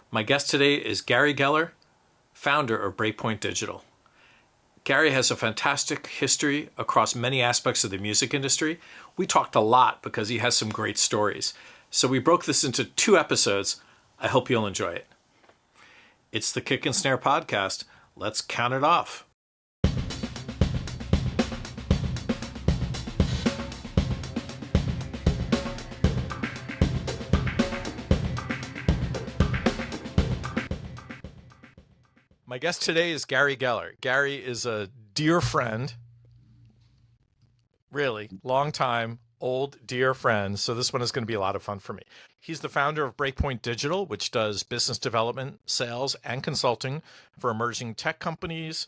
My guest today is Gary Geller, founder of Breakpoint Digital. Gary has a fantastic history across many aspects of the music industry. We talked a lot because he has some great stories. So we broke this into 2 episodes. I hope you'll enjoy it. It's the Kick Snare Podcast. Let's count it off. My guest today is Gary Geller. Gary is a dear friend, really, long time, old, dear friend. So this one is going to be a lot of fun for me. He's the founder of Breakpoint Digital, which does business development, sales, and consulting for emerging tech companies,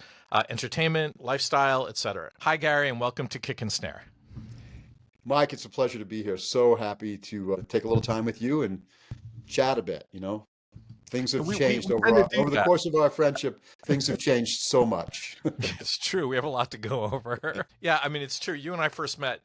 entertainment, lifestyle, etc. Hi, Gary, and welcome to Kick and Snare. Mike, it's a pleasure to be here. So happy to take a little time with you and chat a bit, Things have changed over the course of our friendship. Things have changed so much. It's true. We have a lot to go over. Yeah, I mean, it's true. You and I first met,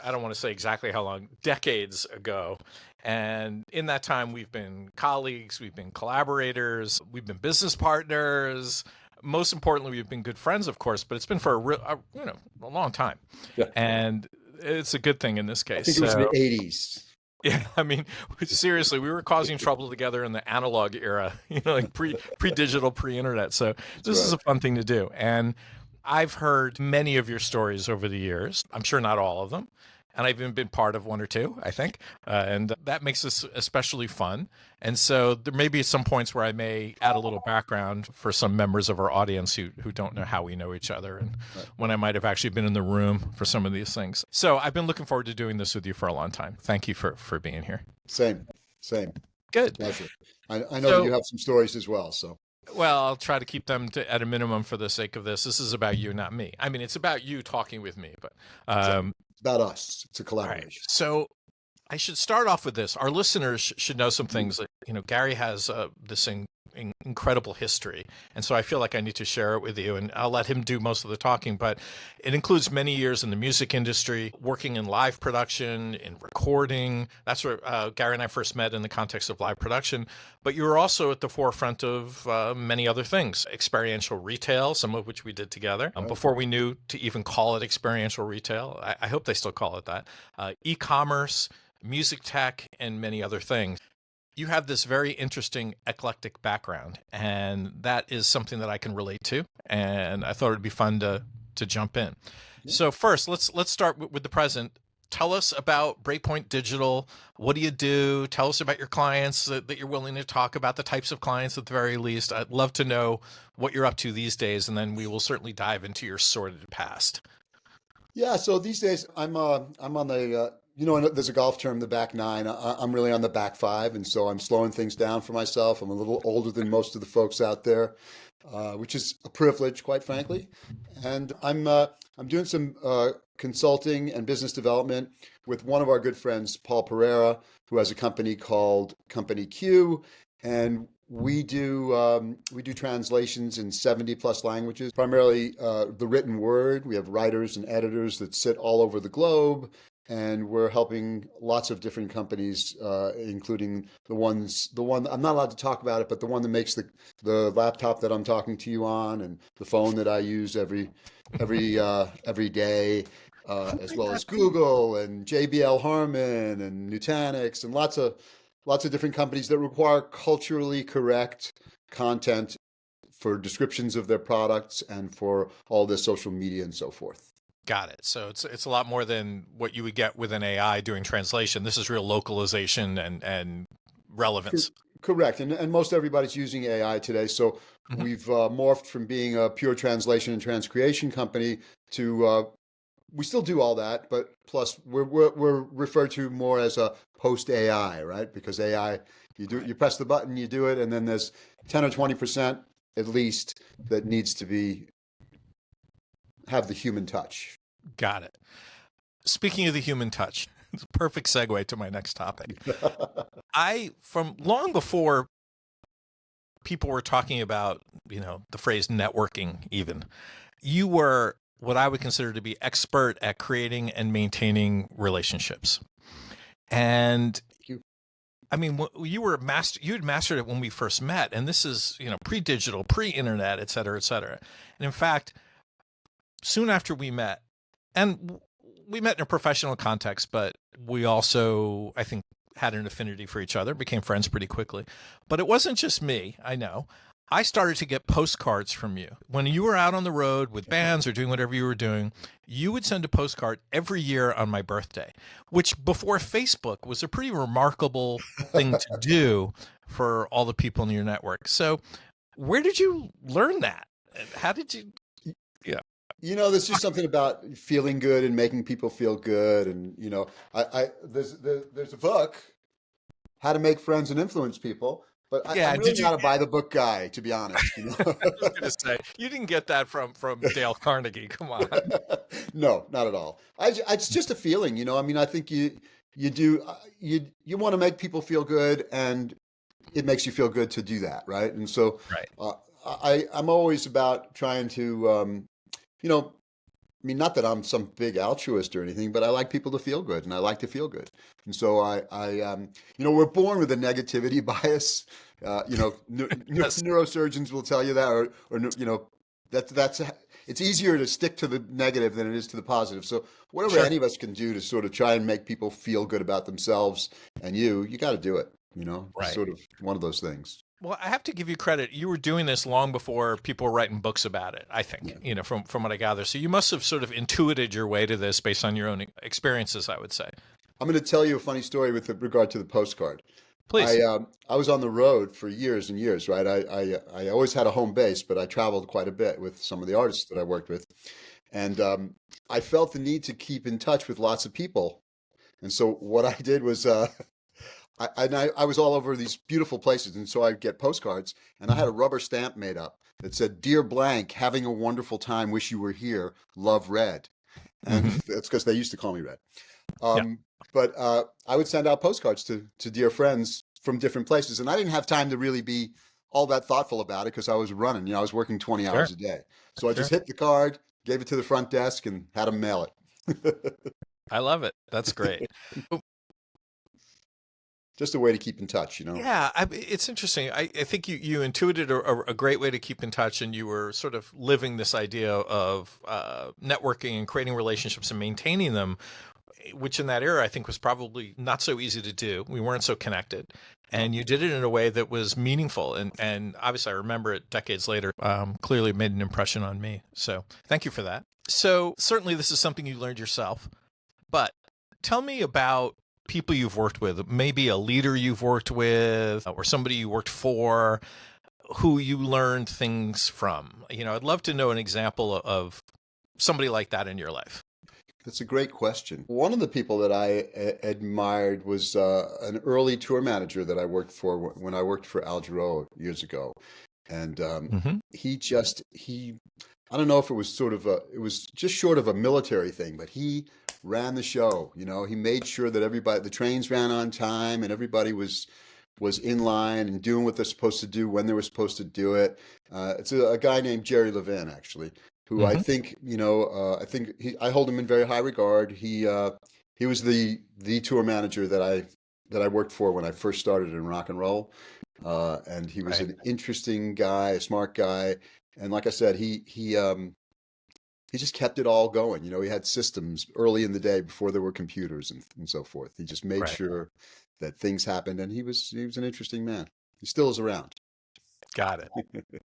I don't want to say exactly how long, decades ago. And in that time, we've been colleagues, we've been collaborators, we've been business partners. Most importantly, we've been good friends, of course, but it's been for a long time. Yeah. And it's a good thing in this case. I think it was the 80s. Yeah, I mean, seriously, we were causing trouble together in the analog era, pre-digital, pre-internet. So this is a fun thing to do. And I've heard many of your stories over the years. I'm sure not all of them. And I've even been part of 1 or 2, I think. And that makes this especially fun. And so there may be some points where I may add a little background for some members of our audience who don't know how we know each other and when I might have actually been in the room for some of these things. So I've been looking forward to doing this with you for a long time. Thank you for being here. Same. Good. Pleasure. I know that you have some stories as well. So. Well, I'll try to keep them at a minimum for the sake of this. This is about you, not me. I mean, it's about you talking with me, but about us. It's a collaboration. Right. So I should start off with this. Our listeners should know some things. Gary has this incredible history. And so I feel like I need to share it with you, and I'll let him do most of the talking, but it includes many years in the music industry, working in live production, in recording. That's where Gary and I first met in the context of live production. But you were also at the forefront of many other things, experiential retail, some of which we did together before we knew to even call it experiential retail. I hope they still call it that. E-commerce, music tech, and many other things. You have this very interesting eclectic background, and that is something that I can relate to. And I thought it'd be fun to jump in. Yeah. So first, let's start with the present. Tell us about Breakpoint Digital. What do you do? Tell us about your clients that you're willing to talk about, the types of clients at the very least. I'd love to know what you're up to these days, and then we will certainly dive into your sordid past. Yeah, so these days I'm on the there's a golf term, the back 9. I'm really on the back 5, and so I'm slowing things down for myself. I'm a little older than most of the folks out there, which is a privilege, quite frankly. And I'm doing some consulting and business development with one of our good friends, Paul Pereira, who has a company called Company Q, and we do translations in 70 plus languages, primarily the written word. We have writers and editors that sit all over the globe. And we're helping lots of different companies, including the one I'm not allowed to talk about it, but the one that makes the laptop that I'm talking to you on, and the phone that I use every day, as well as Google and JBL Harman and Nutanix and lots of different companies that require culturally correct content for descriptions of their products and for all their social media and so forth. Got it. So it's a lot more than what you would get with an AI doing translation. This is real localization and relevance. Correct. And most everybody's using AI today. So we've morphed from being a pure translation and transcreation company to we still do all that, but plus we're referred to more as a post AI, right? Because AI, you press the button, you do it, and then there's 10 or 20% at least that needs to have the human touch. Got it. Speaking of the human touch, it's a perfect segue to my next topic. From long before people were talking about, the phrase networking even, you were what I would consider to be expert at creating and maintaining relationships. And I mean, you had mastered it when we first met, and this is, pre-digital, pre-internet, et cetera, et cetera. And in fact, soon after we met, and we met in a professional context, but we also, I think, had an affinity for each other, became friends pretty quickly. But it wasn't just me, I know. I started to get postcards from you. When you were out on the road with bands or doing whatever you were doing, you would send a postcard every year on my birthday, which before Facebook was a pretty remarkable thing to do for all the people in your network. So where did you learn that? How did you? Yeah. There's just something about feeling good and making people feel good. And, there's a book, How to Make Friends and Influence People. But I'm really not a buy the book guy, to be honest. I was going to say, you didn't get that from Dale Carnegie. Come on. No, not at all. It's just a feeling, I mean, I think you want to make people feel good, and it makes you feel good to do that, right? And so, I'm always about trying to, I mean, not that I'm some big altruist or anything, but I like people to feel good, and I like to feel good. And so we're born with a negativity bias. Neurosurgeons will tell you that, or that's it's easier to stick to the negative than it is to the positive. So whatever any of us can do to sort of try and make people feel good about themselves and you got to do it. It's sort of one of those things. Well, I have to give you credit. You were doing this long before people were writing books about it, I think, from what I gather. So you must have sort of intuited your way to this based on your own experiences, I would say. I'm going to tell you a funny story with regard to the postcard. Please. I was on the road for years and years, right? I always had a home base, but I traveled quite a bit with some of the artists that I worked with. And I felt the need to keep in touch with lots of people. And so what I did was... I was all over these beautiful places, and so I'd get postcards, and I had a rubber stamp made up that said, "Dear blank, having a wonderful time, wish you were here, love Red." And that's because they used to call me Red. But I would send out postcards to dear friends from different places, and I didn't have time to really be all that thoughtful about it because I was running. I was working 20 hours a day. So I just hit the card, gave it to the front desk, and had them mail it. I love it. That's great. Just a way to keep in touch, Yeah, it's interesting. I think you intuited a great way to keep in touch, and you were sort of living this idea of networking and creating relationships and maintaining them, which in that era I think was probably not so easy to do. We weren't so connected, and you did it in a way that was meaningful. And obviously I remember it decades later, clearly made an impression on me. So thank you for that. So certainly this is something you learned yourself, but tell me about people you've worked with, maybe a leader you've worked with or somebody you worked for who you learned things from. I'd love to know an example of somebody like that in your life. That's a great question. One of the people that I admired was an early tour manager that I worked for when I worked for Al Jarreau years ago. And I don't know if it was it was just short of a military thing, but he ran the show. He made sure that the trains ran on time and everybody was in line and doing what they're supposed to do when they were supposed to do it. It's a guy named Jerry Levin, actually, who I think, I hold him in very high regard. He was the tour manager that I worked for when I first started in rock and roll. And he was an interesting guy, a smart guy. And like I said, he just kept it all going. He had systems early in the day before there were computers and so forth. He just made sure that things happened, and he was an interesting man. He still is around. Got it.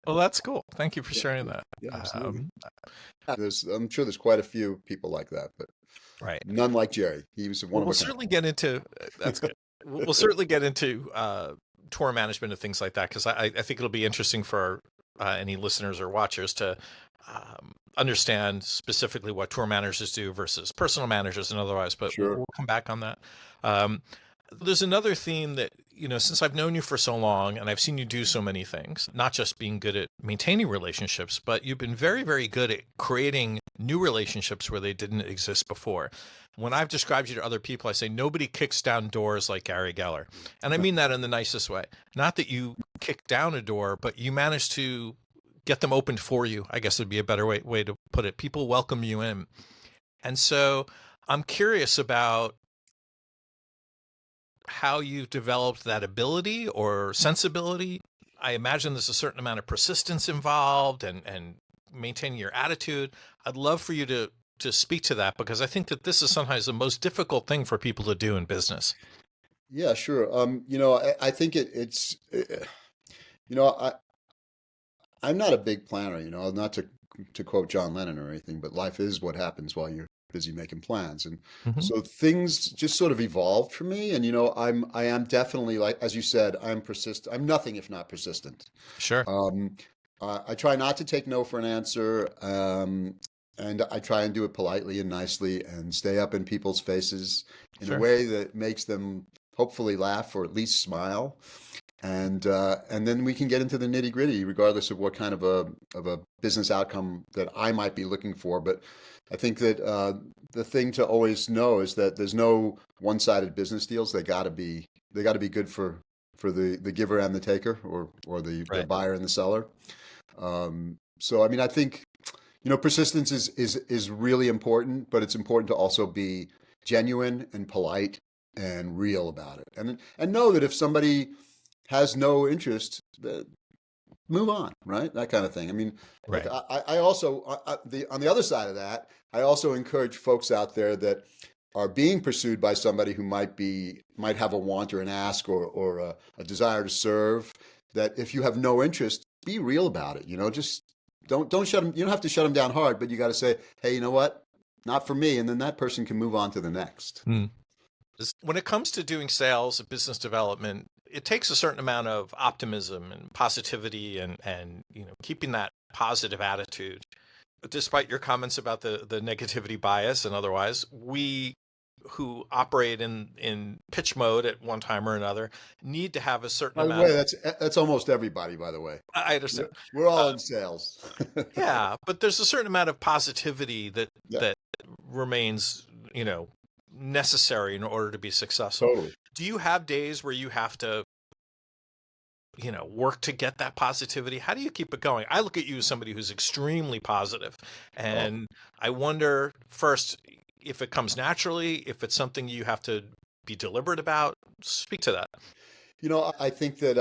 Well, that's cool. Thank you for sharing that. Yeah, absolutely. I'm sure there's quite a few people like that, but none like Jerry. He was one of. We'll certainly get into that's good. We'll certainly get into tour management and things like that, because I think it'll be interesting for any listeners or watchers to understand specifically what tour managers do versus personal managers and otherwise, but we'll come back on that. There's another theme that, since I've known you for so long and I've seen you do so many things, not just being good at maintaining relationships, but you've been very, very good at creating new relationships where they didn't exist before. When I've described you to other people, I say nobody kicks down doors like Gary Geller. And I mean that in the nicest way. Not that you kick down a door, but you manage to get them opened for you, I guess would be a better way to put it. People welcome you in. And so I'm curious about how you've developed that ability or sensibility. I imagine there's a certain amount of persistence involved and maintaining your attitude. I'd love for you to speak to that, because I think that this is sometimes the most difficult thing for people to do in business. Yeah, sure. I think I'm not a big planner, not to quote John Lennon or anything, but life is what happens while you're busy making plans. And Hmm. so things just sort of evolved for me. And, I am definitely, like, as you said, I'm persistent. I'm nothing if not persistent. Sure. Um, I try not to take no for an answer. And I try and do it politely and nicely and stay up in people's faces in a Sure. way that makes them hopefully laugh or at least smile. And then we can get into the nitty gritty, regardless of what kind of a business outcome that I might be looking for. But I think that the thing to always know is that there's no one-sided business deals. They got to be good for the giver and the taker, or the Right. buyer and the seller. So I mean, I think persistence is really important, but it's important to also be genuine and polite and real about it, and know that if somebody has no interest, move on, right? That kind of thing. I mean, look, Right. I also on the other side of that, I also encourage folks out there that are being pursued by somebody who might have a want or an ask or a desire to serve. That if you have no interest, be real about it. Just don't shut them. You don't have to shut them down hard, but you got to say, hey, you know what? Not for me, and then that person can move on to the next. Mm. When it comes to doing sales and business development, it takes a certain amount of optimism and positivity and keeping that positive attitude. Despite your comments about the negativity bias and otherwise, we who operate in pitch mode at one time or another need to have a certain By the amount way, of, that's almost everybody. By the way, I understand. we're all Uh, in sales. yeah, but there's a certain amount of positivity that Yeah, that remains, necessary in order to be successful. totally. Do you have days where you have to work to get that positivity? How do you keep it going? I look at you as somebody who's extremely positive, Oh, and I wonder first if it comes naturally, if it's something you have to be deliberate about. Speak to that. I think that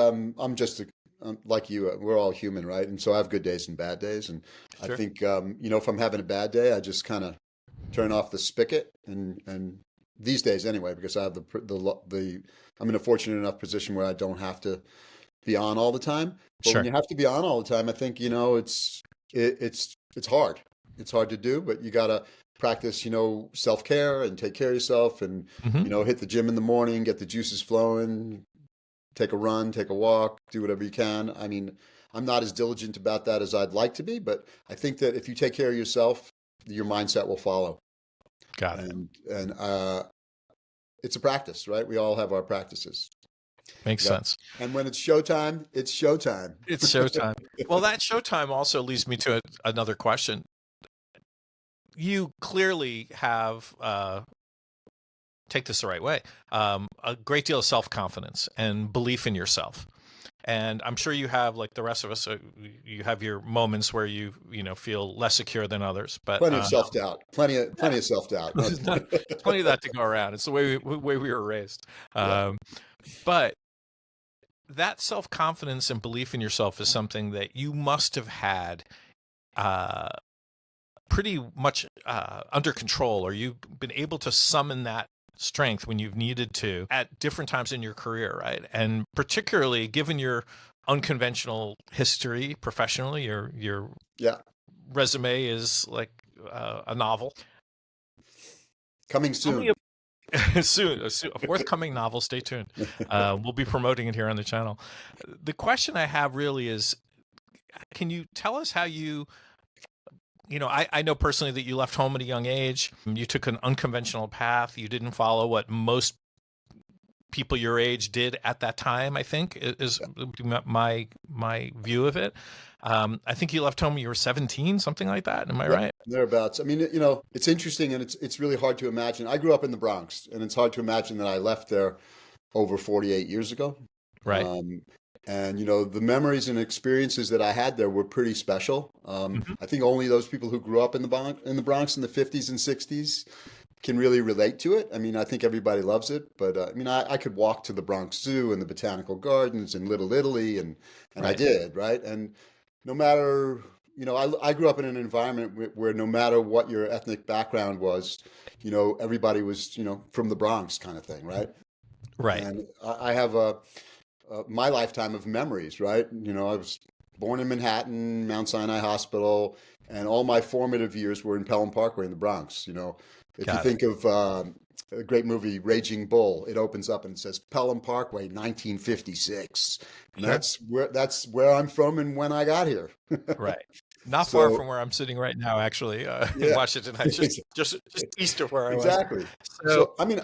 like you. We're all human, right? And so I have good days and bad days. And I Sure. think if I'm having a bad day, I just kind of turn off the spigot. And these days, anyway, because I have the I'm in a fortunate enough position where I don't have to be on all the time. But when Sure. you have to be on all the time, I think it's hard. It's hard to do, but you gotta practice, self-care and take care of yourself, and Hmm. hit the gym in the morning, get the juices flowing, take a run, take a walk, do whatever you can. I mean, I'm not as diligent about that as I'd like to be, but I think that if you take care of yourself, your mindset will follow. Got it. And it's a practice, right? We all have our practices. Makes Yeah. sense. And when it's showtime, it's showtime. It's showtime. Well, that showtime also leads me to another question. You clearly have take this the right way, a great deal of self-confidence and belief in yourself. And I'm sure you have, like the rest of us, you have your moments where you feel less secure than others. But Plenty of self-doubt. Plenty of self-doubt. there's plenty of that to go around. It's the way we were raised. Yeah. But that self-confidence and belief in yourself is something that you must have had uh, pretty much under control, or you've been able to summon that strength when you've needed to at different times in your career, right? And particularly given your unconventional history professionally, your Yeah. resume is like a novel. Coming Tell me soon. soon, a forthcoming novel. Stay tuned. We'll be promoting it here on the channel. The question I have really is, can you tell us how I know personally that you left home at a young age. You took an unconventional path. You didn't follow what most people your age did at that time, I think, is my view of it. I think you left home when you were 17, something like that. Am I Yeah, right? thereabouts. I mean, it's interesting, and it's really hard to imagine. I grew up in the Bronx, and it's hard to imagine that I left there over 48 years ago. Right. Um, and the memories and experiences that I had there were pretty special. Mhm. I think only those people who grew up in the Bronx in the 50s and 60s can really relate to it. I mean, I think everybody loves it, but I mean, I could walk to the Bronx Zoo and the Botanical Gardens and Little Italy, and I Right. did, right? And no matter, I grew up in an environment where no matter what your ethnic background was, everybody was, from the Bronx kind of thing, right? Right. And I have my lifetime of memories, right? I was born in Manhattan, Mount Sinai Hospital, and all my formative years were in Pelham Parkway in the Bronx. If you Got it. think of a great movie, Raging Bull, it opens up and it says Pelham Parkway, 1956, and Sure. that's where I'm from and when I got here. Right. Not far So from where I'm sitting right now, actually, in yeah, Washington Heights, just east of where I was. exactly. So, So I mean,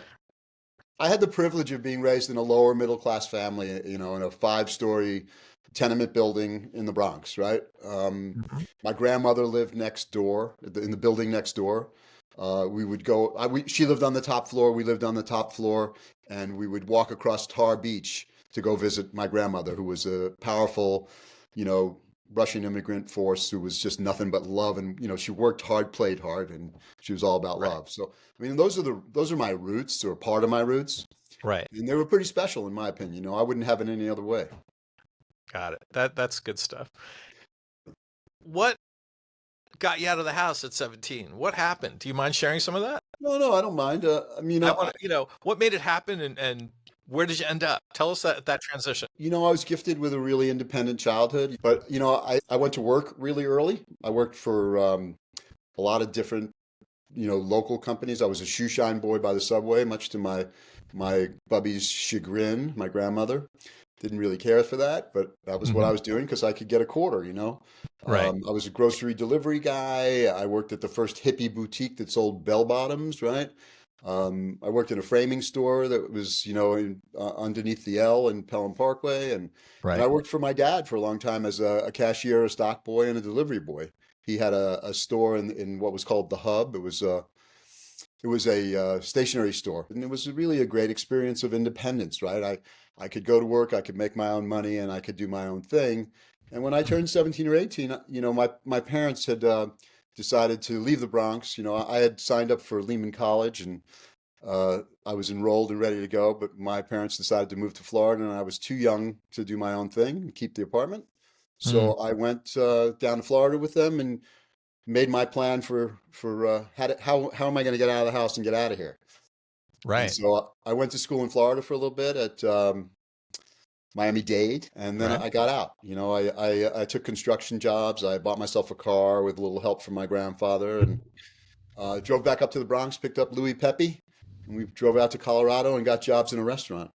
I had the privilege of being raised in a lower middle class family, in a 5-story tenement building in the Bronx, right? Mhm. My grandmother lived next door, in the building next door. We would go, she lived on the top floor, we lived on the top floor, and we would walk across Tar Beach to go visit my grandmother, who was a powerful, you know, Russian immigrant force who was just nothing but love. And, she worked hard, played hard, and she was all about Right. love. So, I mean, those are my roots, or part of my roots. Right. And they were pretty special in my opinion. I wouldn't have it any other way. Got it. That's good stuff. What got you out of the house at 17? What happened? Do you mind sharing some of that? No, no, I don't mind. I mean, I want to, what made it happen, and where did you end up? Tell us that transition. I was gifted with a really independent childhood, but I went to work really early. I worked for a lot of different, local companies. I was a shoe shine boy by the subway, much to my bubby's chagrin. My grandmother didn't really care for that, but that was what I Hmm. was doing because I could get a quarter. Right. I was a grocery delivery guy. I worked at the first hippie boutique that sold bell bottoms, right? I worked in a framing store that was, underneath the L in Pelham Parkway, and I Right. worked for my dad for a long time as a cashier, a stock boy, and a delivery boy. He had a store in what was called the Hub. It was a stationery store, and it was really a great experience of independence, right? I could go to work, I could make my own money, and I could do my own thing. And when I turned 17 or 18, my parents had decided to leave the Bronx. I had signed up for Lehman College, and I was enrolled and ready to go, but my parents decided to move to Florida, and I was too young to do my own thing and keep the apartment. Mm. So I went down to Florida with them and made my plan for how am I going to get out of the house and get out of here. And Right. so I went to school in Florida for a little bit at Miami-Dade, and then Right. I got out. I took construction jobs. I bought myself a car with a little help from my grandfather, and drove back up to the Bronx, picked up Louis Pepe, and we drove out to Colorado and got jobs in a restaurant.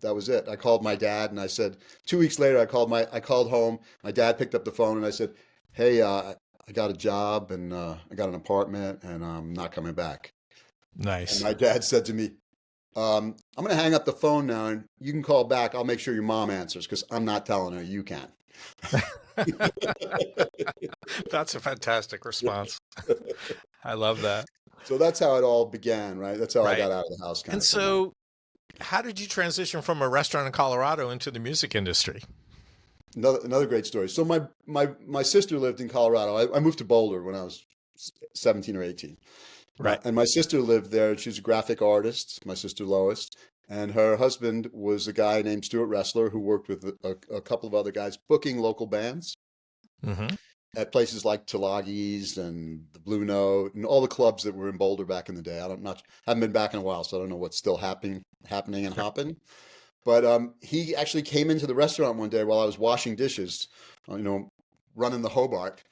That was it. I called my dad and I said, 2 weeks later, I called home. My dad picked up the phone and I said, "Hey, I got a job and I got an apartment and I'm not coming back." And Nice. my dad said to me, "I'm going to hang up the phone now and you can call back. I'll make sure your mom answers because I'm not telling her you can." That's a fantastic response. I love that. So that's how it all began, right? That's how I Right. got out of the house, kind And of thing. so, how did you transition from a restaurant in Colorado into the music industry? Another great story. So my sister lived in Colorado. I moved to Boulder when I was 17 or 18. Right. And my sister lived there. She was a graphic artist, my sister Lois. And her husband was a guy named Stuart Ressler who worked with a couple of other guys booking local bands Hmm. at places like Tulagi's and the Blue Note and all the clubs that were in Boulder back in the day. Haven't been back in a while, so I don't know what's still happening and Sure. hopping. But he actually came into the restaurant one day while I was washing dishes, running the Hobart,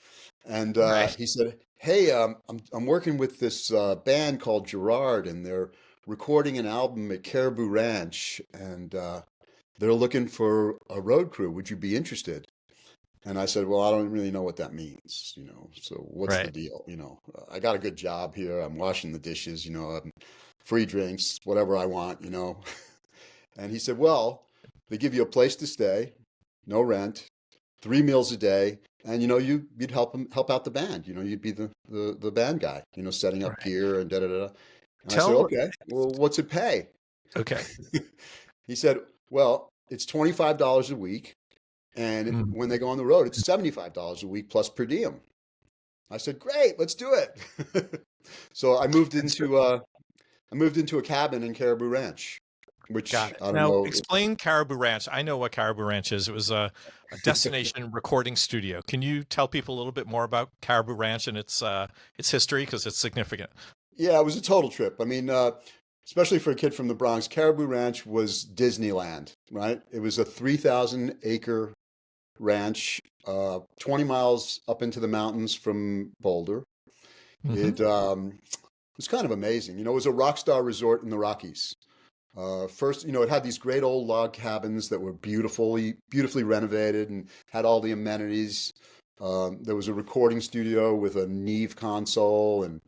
and Right. he said, "Hey, I'm working with this band called Gerard, and they're recording an album at Caribou Ranch, and they're looking for a road crew. Would you be interested?" And I said, "Well, I don't really know what that means, so what's the Right. deal? I got a good job here. I'm washing the dishes, free drinks, whatever I want." And he said, "Well, they give you a place to stay, no rent, 3 meals a day, and you'd help out the band. You'd be the band guy, setting up Right. gear and da da da." And I said, Tell. "Okay, well, what's it pay?" Okay. He said, "Well, it's $25 a week, and Mm. when they go on the road, it's $75 a week plus per diem." I said, "Great, let's do it." So I moved into a cabin in Caribou Ranch, Got which it. I don't Now, know. explain Caribou Ranch. I know what Caribou Ranch is. It was a destination recording studio. Can you tell people a little bit more about Caribou Ranch and its history because it's significant? Yeah, it was a total trip. I mean, especially for a kid from the Bronx, Caribou Ranch was Disneyland, right? It was a 3,000 acre ranch, 20 miles up into the mountains from Boulder. Hmm. It was kind of amazing. You know, it was a rock star resort in the Rockies. First, you know, it had these great old log cabins that were beautifully renovated and had all the amenities. There was a recording studio with a Neve console and,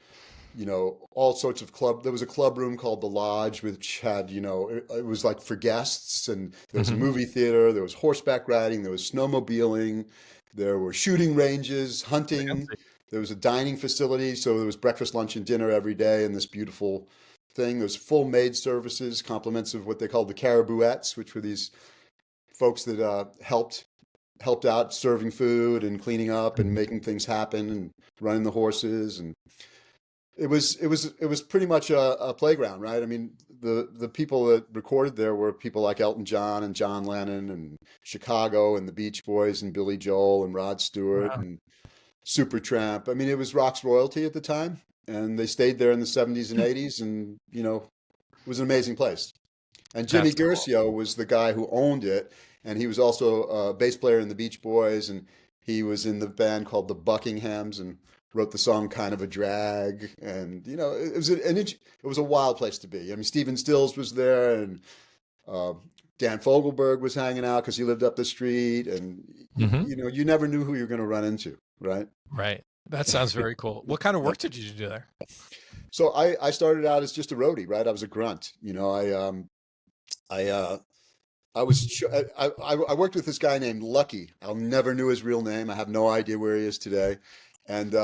you know, all sorts of club. There was a club room called the Lodge, which had, you know, it was like for guests, and there was a Hmm. movie theater, there was horseback riding, there was snowmobiling, there were shooting ranges, hunting, Fancy. there was a dining facility, so there was breakfast, lunch, and dinner every day in this beautiful thing. There's full maid services, compliments of what they called the Caribouettes, which were these folks that helped out serving food and cleaning up and Mhm. making things happen and running the horses. And it was pretty much a playground, right? I mean, the people that recorded there were people like Elton John and John Lennon and Chicago and the Beach Boys and Billy Joel and Rod Stewart Wow. and Supertramp. I mean, it was rock's royalty at the time, and they stayed there in the 70s and 80s, and you know, it was an amazing place. And Jimmy That's cool. Guercio was the guy who owned it, and he was also a bass player in the Beach Boys, and he was in the band called the Buckinghams and wrote the song "Kind of a Drag." And you know, it was a wild place to be. I mean, Stephen Stills was there, and uh, Dan Fogelberg was hanging out because he lived up the street, and Hmm. you know, you never knew who you're going to run into, right? Right. That sounds very cool. What kind of work did you do there? So I started out as just a roadie, right? I was a grunt. You know, I I was I worked with this guy named Lucky. I'll never knew his real name. I have no idea where he is today. And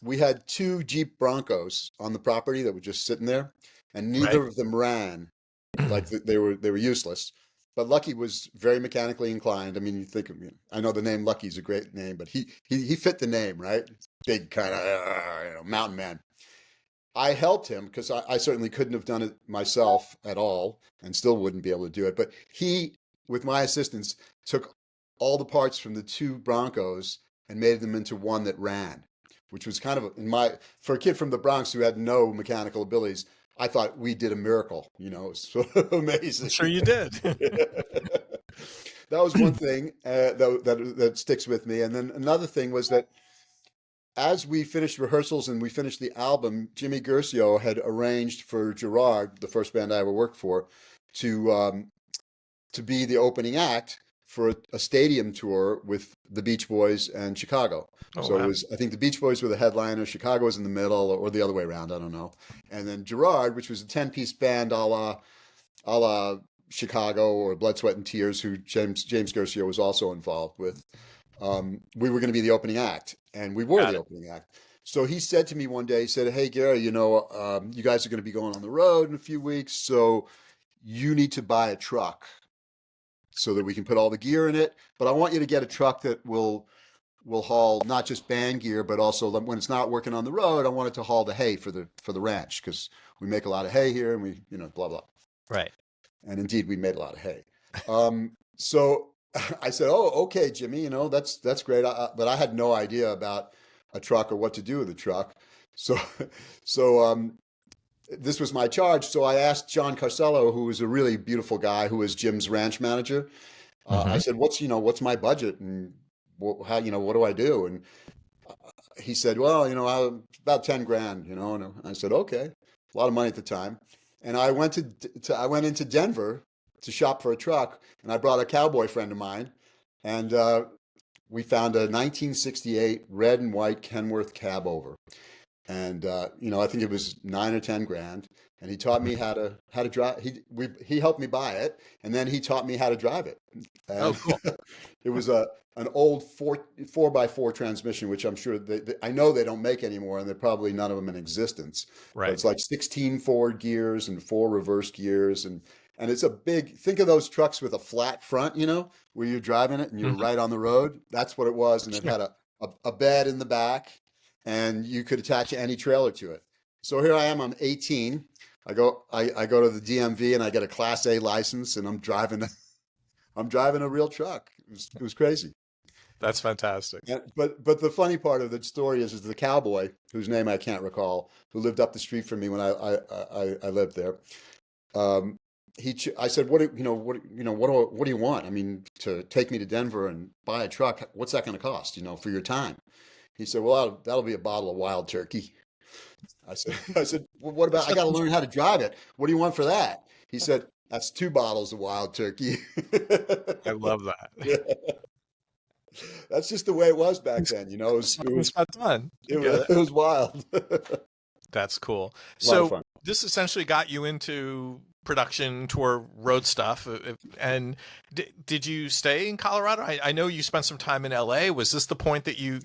we had two Jeep Broncos on the property that were just sitting there, and Right. neither of them ran. Like they were useless. But Lucky was very mechanically inclined. I mean, you think of me. I know the name Lucky is a great name, but he fit the name, right? Big kind of you know, mountain man. I helped him because I certainly couldn't have done it myself at all and still wouldn't be able to do it. But he, with my assistance, took all the parts from the two Broncos and made them into one that ran, which was kind of, for a kid from the Bronx who had no mechanical abilities, I thought we did a miracle. You know, it was sort of I'm amazing. sure you did. That was one thing that sticks with me. And then another thing was that as we finished rehearsals and we finished the album, Jimmy Guercio had arranged for Gerard, the first band I ever worked for, to to be the opening act for a stadium tour with the Beach Boys and Chicago. Oh, So it wow. was, I think the Beach Boys were the headliner, Chicago was in the middle, or the other way around, I don't know. And then Gerard, which was a 10-piece band a la Chicago or Blood, Sweat, and Tears, who James Guercio was also involved with. We were going to be the opening act, and we were Got the it. opening act. So he said to me one day, he said, "Hey, Gary, you know, you guys are going to be going on the road in a few weeks, so you need to buy a truck so that we can put all the gear in it. But I want you to get a truck that will haul not just band gear, but also when it's not working on the road, I want it to haul the hay for the ranch because we make a lot of hay here, and we, you know, blah blah." Right. And indeed, we made a lot of hay. So I said, "Oh, okay, Jimmy. You know, that's great." But I had no idea about a truck or what to do with a truck. So, so this was my charge. So I asked John Carcello, who was a really beautiful guy, who was Jim's ranch manager. I Hmm. said, "What's my budget and how, you know, what do I do?" And he said, "Well, you know, about 10 grand, you know." And I said, "Okay," a lot of money at the time. And I went into Denver to shop for a truck, and I brought a cowboy friend of mine, and we found a 1968 red and white Kenworth cab over, and you know, I think it was 9 or 10 grand. And he taught me how to drive. He helped me buy it, and then he taught me how to drive it. Oh, And cool. it was an old four by four transmission, which I'm sure I know they don't make anymore, and they're probably none of them in existence. But Right. it's like 16 forward gears and four reverse gears, and it's a big. Think of those trucks with a flat front, you know, where you're driving it and you're Hmm. right on the road. That's what it was, and it Sure. had a bed in the back, and you could attach any trailer to it. So here I am. I'm 18. I go to the DMV and I get a Class A license, and I'm driving. I'm driving a real truck. It was crazy. That's fantastic. But the funny part of the story is the cowboy whose name I can't recall, who lived up the street from me when I lived there. Um, I said, what do you want? I mean, to take me to Denver and buy a truck, what's that going to cost? For your time. He said, well, that'll be a bottle of wild turkey. I said, well, what about? I got to learn how to drive it. What do you want for that? He said, that's 2 bottles of wild turkey. I love that. Yeah. That's just the way it was back then. It's not done. It was wild. That's cool. A lot of So fun. this essentially got you into production, tour, road stuff. And did you stay in Colorado? I know you spent some time in LA. Was this the point that you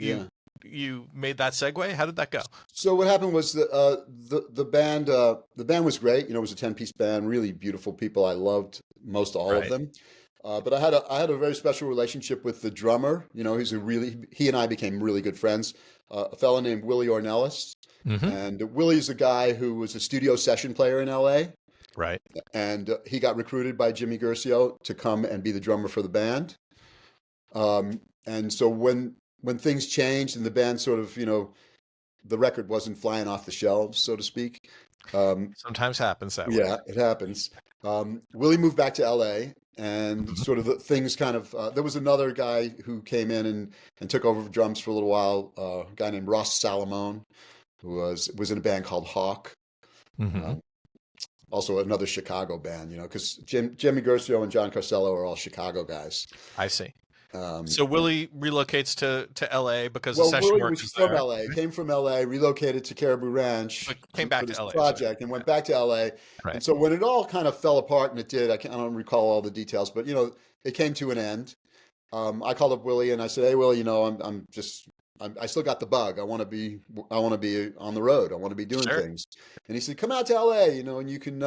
made that segue? How did that go? So what happened was the band was great. It was a 10-piece band, really beautiful people. I loved most all of them. But I had a very special relationship with the drummer. He and I became really good friends. A fellow named Willie Ornelas. Mm-hmm. And Willie's a guy who was a studio session player in LA. Right. And he got recruited by Jimmy Guercio to come and be the drummer for the band. And so when things changed and the band sort of, the record wasn't flying off the shelves, so to speak. Sometimes happens that way. Yeah, it happens. Willie moved back to LA, and sort of things kind of, there was another guy who came in and took over drums for a little while, a guy named Ross Salomone, who was in a band called Hawk. Mm-hmm. Also another Chicago band, because Jimmy Guercio and John Carcello are all Chicago guys. I see. So Willie relocates to LA because the session Willie work was is from there. LA, came from LA, relocated to Caribou Ranch, But came back for to this LA. project, and went back to LA. Right. And so when it all kind of fell apart, and it did, I don't recall all the details, but it came to an end. I called up Willie and I said, "Hey, Willie, I still got the bug. I want to be on the road. I want to be doing things." And he said, "Come out to LA, and you can,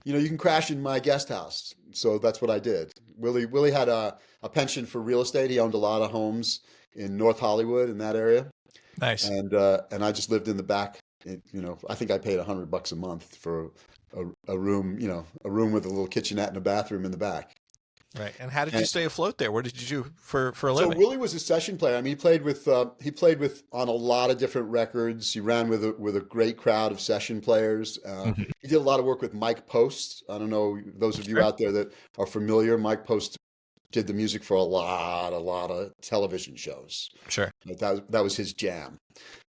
you can crash in my guest house." So that's what I did. Willie had a penchant for real estate. He owned a lot of homes in North Hollywood, in that area. Nice. And I just lived in the back. I think I paid $100 a month for a room, a room with a little kitchenette and a bathroom in the back. Right. And how did you stay afloat there? What did you do for a living? So Willie was a session player. I mean, he played with on a lot of different records. He ran with a great crowd of session players. He did a lot of work with Mike Post. I don't know, those of you out there that are familiar, Mike Post did the music for a lot of television shows. Sure. That was his jam.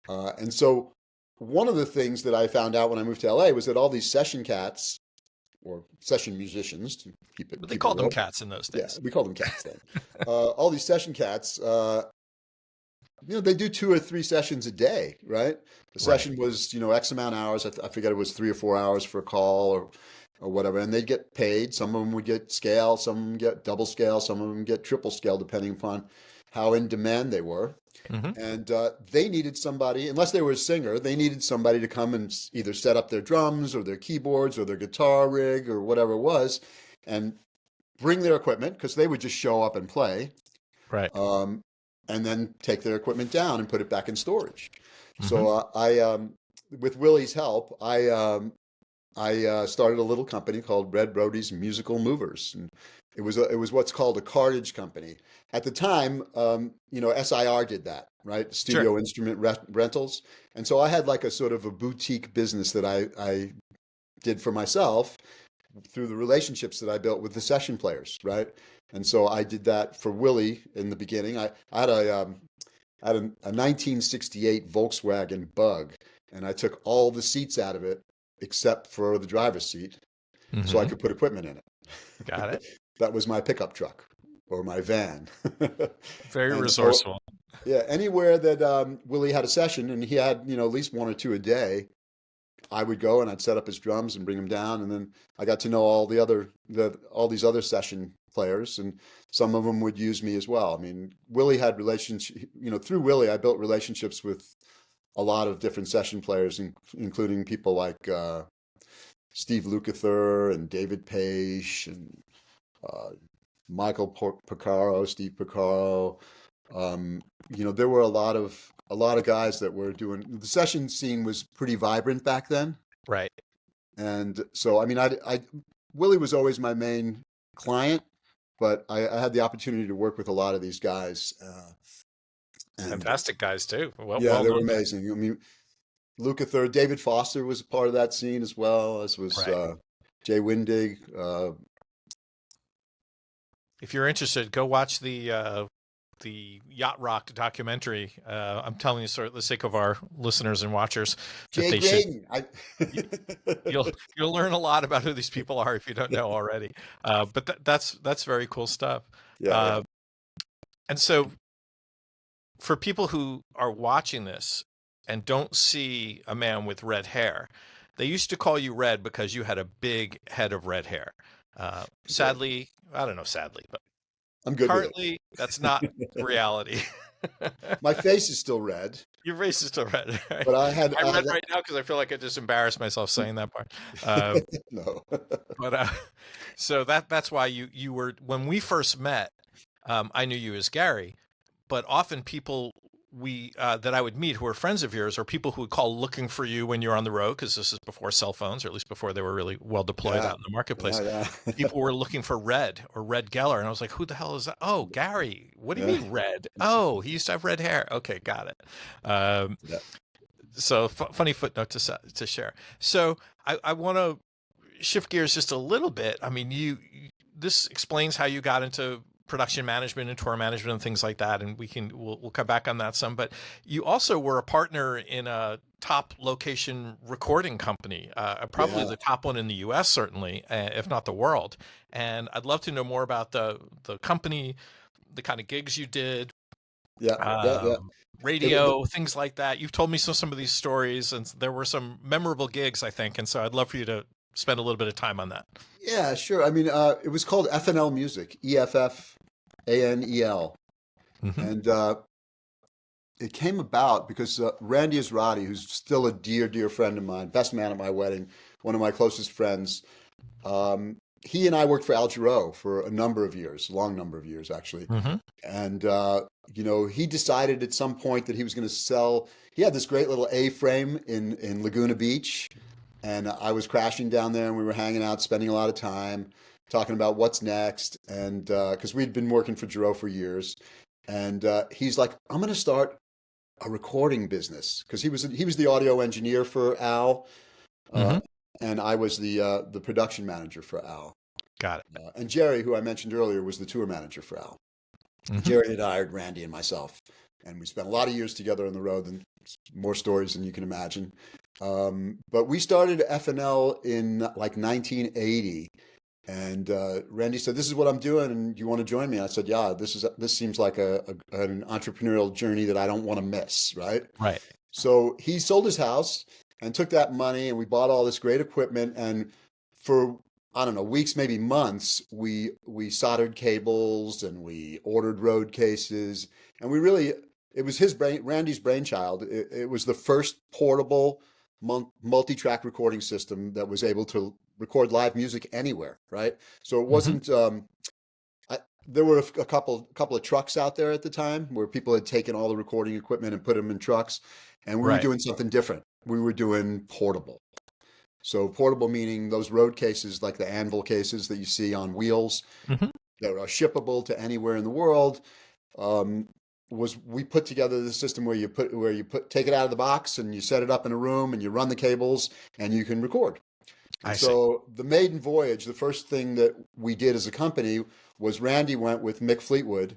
And so one of the things that I found out when I moved to LA was that all these session cats, or session musicians, to keep it. But they called them cats in those days. Yeah, we called them cats then. All these session cats, they do 2 or 3 sessions a day, right? The session was, X amount of hours. I forget, it was 3 or 4 hours for a call or whatever, and they'd get paid. Some of them would get scale, some of them get double scale, some of them get triple scale, depending upon how in demand they were. Mm-hmm. And they needed somebody, unless they were a singer, they needed somebody to come and either set up their drums or their keyboards or their guitar rig or whatever it was, and bring their equipment, because they would just show up and play. Right. And then take their equipment down and put it back in storage. Mm-hmm. So I, with Willie's help, I started a little company called Red Roadie's Musical Movers. And it was what's called a cartage company. At the time, SIR did that, right? Studio Instrument Rentals. And so I had like a sort of a boutique business that I did for myself through the relationships that I built with the session players, right? And so I did that for Willie in the beginning. I had a 1968 Volkswagen Bug, and I took all the seats out of it except for the driver's seat, so I could put equipment in it. Got it. That was my pickup truck or my van. Very resourceful. Yeah, anywhere that Willie had a session, and he had at least 1 or 2 a day, I would go and I'd set up his drums and bring them down, and then I got to know all these other session players, and some of them would use me as well. I mean, Willie had relationships. Through Willie, I built relationships with a lot of different session players, including people like Steve Lukather and David Page and Michael Porcaro, Steve Porcaro. There were a lot of a lot of guys that were doing the session scene was pretty vibrant back then. Right. And so, I mean, Willie was always my main client, but I had the opportunity to work with a lot of these guys. And fantastic guys too. They were amazing. I mean, Luca Third, David Foster was a part of that scene as well, as was Jay Windig. If you're interested, go watch the Yacht Rock documentary. I'm telling you, for the sake of our listeners and watchers, Jay Graydon. You'll learn a lot about who these people are if you don't know already. But that's very cool stuff. Yeah. And so, for people who are watching this and don't see a man with red hair, they used to call you Red because you had a big head of red hair. Sadly, I don't know, but I'm good. Currently, that's not reality. My face is still red. Your face is still red. Right? But I'm red right now because I feel like I just embarrassed myself saying that part. No. But so that's why you were, when we first met, I knew you as Gary, but often people that I would meet who are friends of yours, or people who would call looking for you when you're on the road, because this is before cell phones, or at least before they were really well deployed out in the marketplace. People were looking for Red or Red Geller, and I was like, who the hell is that? Oh, Gary. What do you mean Red? Oh, he used to have red hair. Okay, got it. So funny footnote to share. So I want to shift gears just a little bit. I mean, this explains how you got into production management and tour management and things like that, and we'll come back on that some. But you also were a partner in a top location recording company, probably the top one in the U.S. certainly, if not the world. And I'd love to know more about the company, the kind of gigs you did, radio, things like that. You've told me some of these stories, and there were some memorable gigs, I think, and so I'd love for you to spend a little bit of time on that. Yeah, sure. I mean, it was called Effanel Music, EFFANEL. Mm-hmm. And it came about because Randy Israti, who's still a dear, dear friend of mine, best man at my wedding, one of my closest friends, he and I worked for Al Jarreau for a number of years, a long number of years, actually. Mm-hmm. And, he decided at some point that he was going to sell. He had this great little A-frame in Laguna Beach. And I was crashing down there, and we were hanging out, spending a lot of time talking about what's next. And because we'd been working for Jarreau for years, and he's like, "I'm going to start a recording business," because he was the audio engineer for Al, and I was the production manager for Al. Got it. And Jerry, who I mentioned earlier, was the tour manager for Al. Mm-hmm. Jerry had hired Randy and myself, and we spent a lot of years together on the road, and more stories than you can imagine. But we started Effanel in like 1980, and Randy said, "This is what I'm doing, and you want to join me?" I said, "Yeah, this seems like an entrepreneurial journey that I don't want to miss." Right. So he sold his house and took that money, and we bought all this great equipment. And for, I don't know, weeks, maybe months, we soldered cables and we ordered road cases, and it was Randy's brainchild. It was the first portable multi-track recording system that was able to record live music anywhere, right? So it wasn't. There were a couple of trucks out there at the time where people had taken all the recording equipment and put them in trucks, and we were doing something different. We were doing portable. So portable meaning those road cases, like the Anvil cases that you see on wheels, that are shippable to anywhere in the world. We put together the system where you take it out of the box and you set it up in a room and you run the cables and you can record. So the maiden voyage, the first thing that we did as a company was Randy went with Mick Fleetwood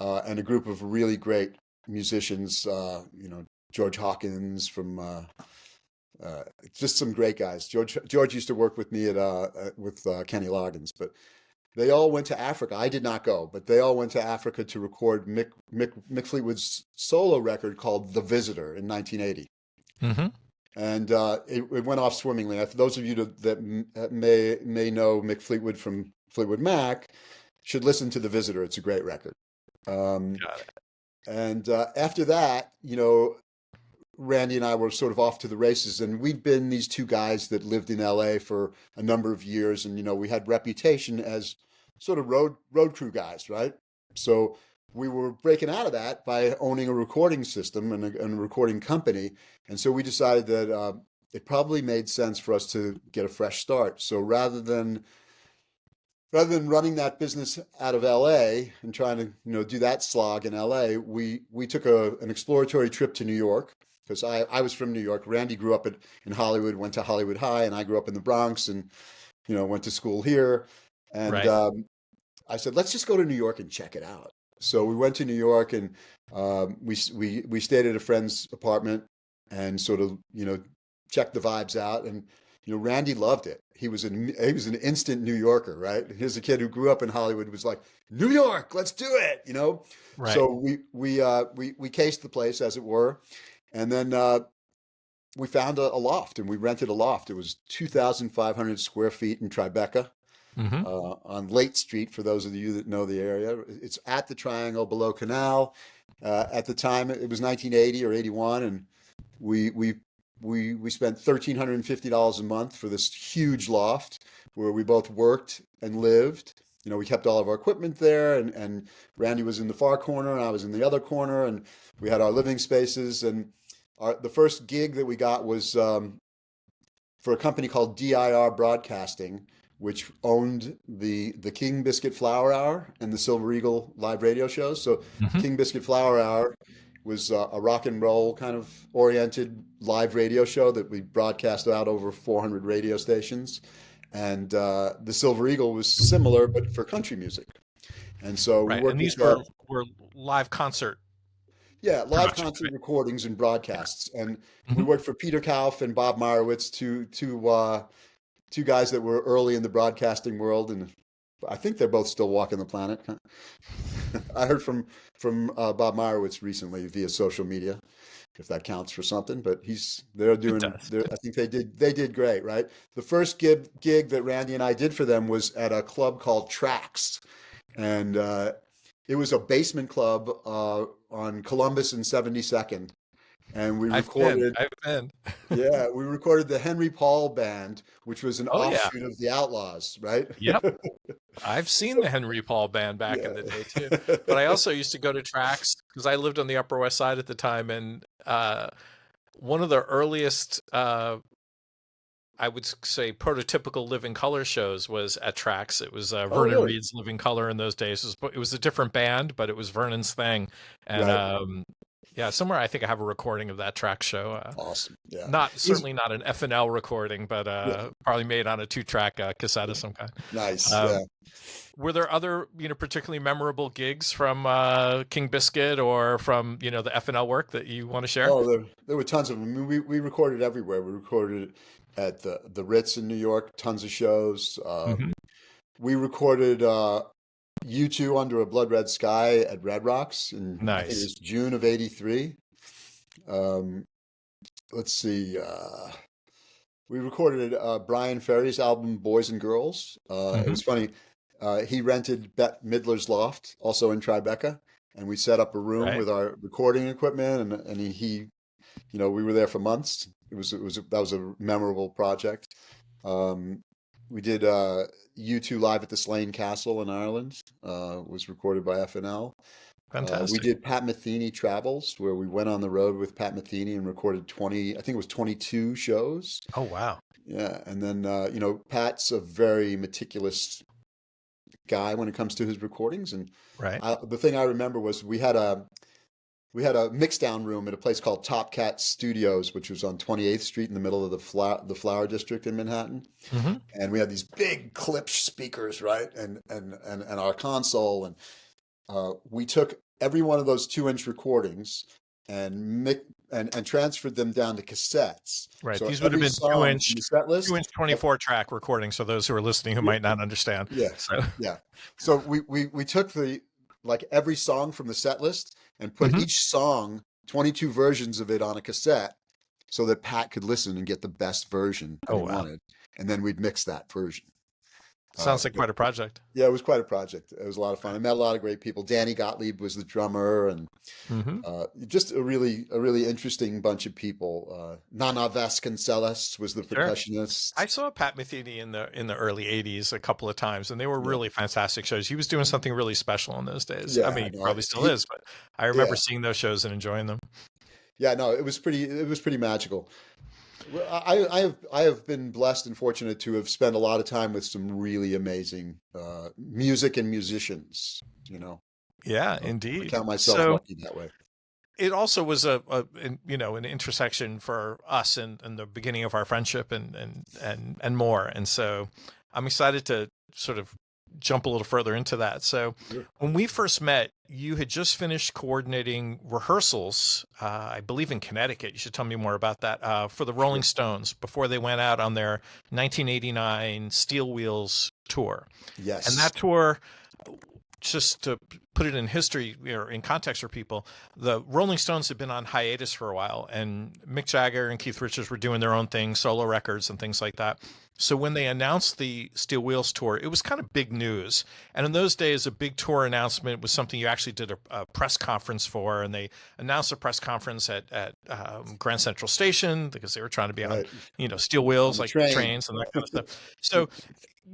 and a group of really great musicians, George Hawkins from just some great guys. George used to work with me with Kenny Loggins, but they all went to Africa. I did not go, but they all went to Africa to record Mick Fleetwood's solo record called The Visitor in 1980. Mm-hmm. And it went off swimmingly. For those of you that may know Mick Fleetwood from Fleetwood Mac, should listen to The Visitor. It's a great record. Got it. And after that, Randy and I were sort of off to the races, and we'd been these two guys that lived in LA for a number of years. And, we had reputation as sort of road crew guys, right? So we were breaking out of that by owning a recording system and a recording company. And so we decided that it probably made sense for us to get a fresh start. So rather than running that business out of LA and trying to do that slog in LA, we took an exploratory trip to New York, because I was from New York. Randy grew up in Hollywood, went to Hollywood High, and I grew up in the Bronx and went to school here. And Right. I said, let's just go to New York and check it out. So we went to New York, and we stayed at a friend's apartment and sort of checked the vibes out. And Randy loved it. He was an instant New Yorker, right? Here's a kid who grew up in Hollywood, was like, New York, let's do it, Right. So we cased the place, as it were, and then we found a loft, and we rented a loft. It was 2,500 square feet in Tribeca. Mm-hmm. On Lake Street, for those of you that know the area. It's at the Triangle below Canal. At the time, it was 1980 or 81, and we spent $1,350 a month for this huge loft where we both worked and lived. We kept all of our equipment there, and Randy was in the far corner, and I was in the other corner, and we had our living spaces. And the first gig that we got was for a company called DIR Broadcasting, which owned the King Biscuit Flower Hour and the Silver Eagle live radio shows. So Mm-hmm. King Biscuit Flower Hour was a rock and roll kind of oriented live radio show that we broadcast out over 400 radio stations. And the Silver Eagle was similar, but for country music. And so we Right. worked And these with, were live concert. live productions, concert right? recordings and broadcasts. And we Mm-hmm. worked for Peter Kauf and Bob Meyerowitz, two guys that were early in the broadcasting world, and I think they're both still walking the planet. I heard from Bob Meyerowitz recently via social media, if that counts for something. But they're doing. I think they did great, right? The first gig that Randy and I did for them was at a club called Trax, and it was a basement club on Columbus and 72nd. And we recorded. I've been. Yeah, we recorded the Henry Paul Band, which was an Oh yeah. offshoot of the Outlaws, right? Yep. I've seen the Henry Paul Band back in the day too. But I also used to go to Trax because I lived on the Upper West Side at the time, and one of the earliest, I would say, prototypical Living Color shows was at Trax. It was Vernon really? Reed's Living Color in those days. It was a different band, but it was Vernon's thing. And Right. yeah, somewhere I think I have a recording of that Trax show. Awesome. Yeah. Certainly not an Effanel recording, but Yeah. probably made on a 2-track cassette of some kind. Nice. Yeah. Were there other, particularly memorable gigs from King Biscuit or from, the FNL work that you want to share? Oh, there were tons of them. I mean, we recorded everywhere. We recorded at the Ritz in New York, tons of shows. Mm-hmm. We recorded U2 Under a Blood Red Sky at Red Rocks in I think it was June of '83. Let's see. We recorded Brian Ferry's album Boys and Girls. It was funny. He rented Bette Midler's loft, also in Tribeca, and we set up a room with our recording equipment, and he we were there for months. That was a memorable project. We did U2 live at the Slane Castle in Ireland. Was recorded by FNL. Fantastic. We did Pat Metheny Travels, where we went on the road with Pat Metheny and recorded 22 shows. Oh, wow. Yeah. And then, Pat's a very meticulous guy when it comes to his recordings. And the thing I remember was we had a mix down room at a place called Top Cat Studios, which was on 28th Street in the middle of the Flower District in Manhattan. Mm-hmm. And we had these big Klipsch speakers, right? And our console. And we took every one of those 2-inch recordings and transferred them down to cassettes. Right. So these would have been 2-inch 24-track recordings. So those who are listening who might not understand. Yeah. So we took every song from the set list and put each song, 22 versions of it, on a cassette so that Pat could listen and get the best version that he wanted. And then we'd mix that version. Sounds like quite a project. Yeah, it was quite a project. It was a lot of fun. I met a lot of great people. Danny Gottlieb was the drummer, and Hmm. just a really interesting bunch of people. Nana Vasconcelos was the Sure. percussionist. I saw Pat Metheny in the early '80s a couple of times, and they were Yeah, really fantastic shows. He was doing something really special in those days. I yeah, mean, I he know. probably still is, but I remember Yeah, seeing those shows and enjoying them. yeah, no, it was pretty magical. Well, I have been blessed and fortunate to have spent a lot of time with some really amazing music and musicians. You know, Yeah, I indeed. count myself So lucky that way. it also was an intersection for us in the beginning of our friendship and more. And so I'm excited to sort of jump a little further into that. So Sure. when we first met, you had just finished coordinating rehearsals, I believe in Connecticut. You should tell me more about that, for the Rolling Sure. Stones before they went out on their 1989 Steel Wheels tour. And Yes. that tour, just to put it in history or in context for people, the Rolling Stones had been on hiatus for a while, and Mick Jagger and Keith Richards were doing their own thing, solo records and things like that. So when they announced the Steel Wheels tour, it was kind of big news. And in those days, a big tour announcement was something you actually did a press conference for, and they announced a press conference at Grand Central Station because they were trying to be on, Right. steel On wheels the like train. trains and that kind of stuff. So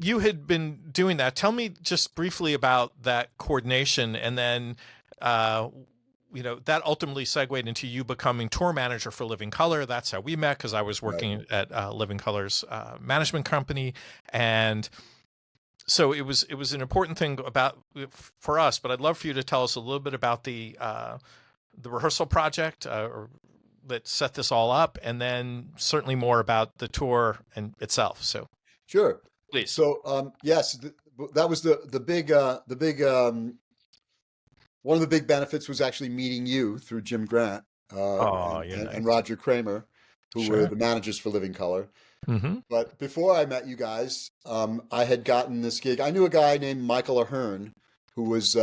you had been doing that. Tell me just briefly about that coordination, and then, uh, that ultimately segued into you becoming tour manager for Living Color. That's how we met, because I was Right. working at Living Color's management company, and so it was an important thing for us. But I'd love for you to tell us a little bit about the rehearsal project, or that set this all up, and then certainly more about the tour and itself. So Sure. please. So, yes, that was the big one of the big benefits was actually meeting you through Jim Grant Oh, you're and nice. Roger Kramer, who were Sure. the managers for Living Color. Hmm. But before I met you guys, I had gotten this gig. I knew a guy named Michael Ahern, who was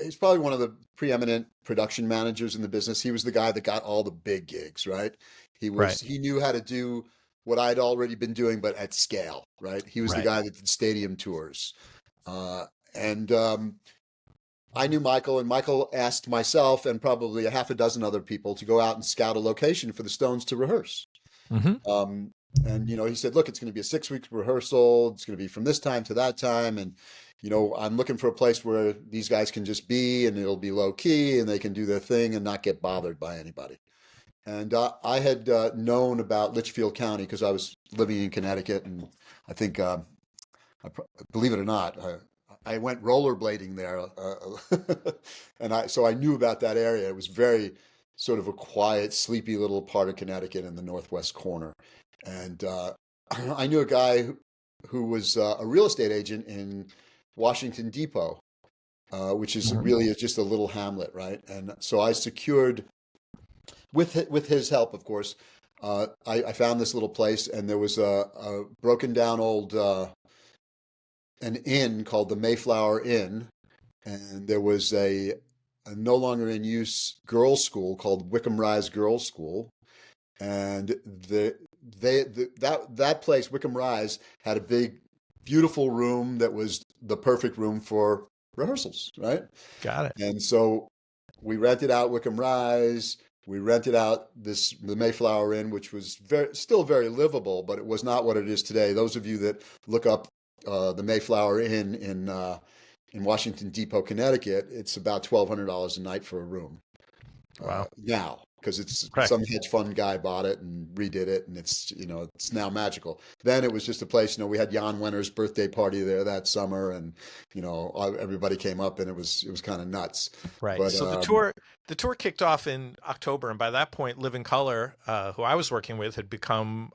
he's probably one of the preeminent production managers in the business. He was the guy that got all the big gigs, right? Right. He knew how to do what I'd already been doing, but at scale, right? He was the Right. guy that did stadium tours. And I knew Michael, and Michael asked myself and probably a half a dozen other people to go out and scout a location for the Stones to rehearse. Hmm. Um, and he said, "Look, it's going to be a 6 week rehearsal. It's going to be from this time to that time, and I'm looking for a place where these guys can just be, and it'll be low key, and they can do their thing and not get bothered by anybody." And I had known about Litchfield County because I was living in Connecticut, and I think, believe it or not, I went rollerblading there, and so I knew about that area. It was very sort of a quiet, sleepy little part of Connecticut in the northwest corner, and I knew a guy who was a real estate agent in Washington Depot, which is Hmm. really just a little hamlet, right? And so I secured, with his help, of course, I found this little place, and there was a broken down old an inn called the Mayflower Inn, and there was a no longer in use girls' school called Wickham Rise Girls' School, and that place, Wickham Rise, had a big, beautiful room that was the perfect room for rehearsals, right? Got it. And so we rented out Wickham Rise. We rented out the Mayflower Inn, which was still very livable, but it was not what it is today. Those of you that look up the Mayflower Inn in Washington Depot, Connecticut, it's about $1,200 a night for a room Wow. now, because it's Right. some hedge fund guy bought it and redid it, and it's now magical. Then it was just a place. We had Jan Wenner's birthday party there that summer, and everybody came up, and it was kind of nuts. Right. But So the tour kicked off in October, and by that point, Living Color, who I was working with, had become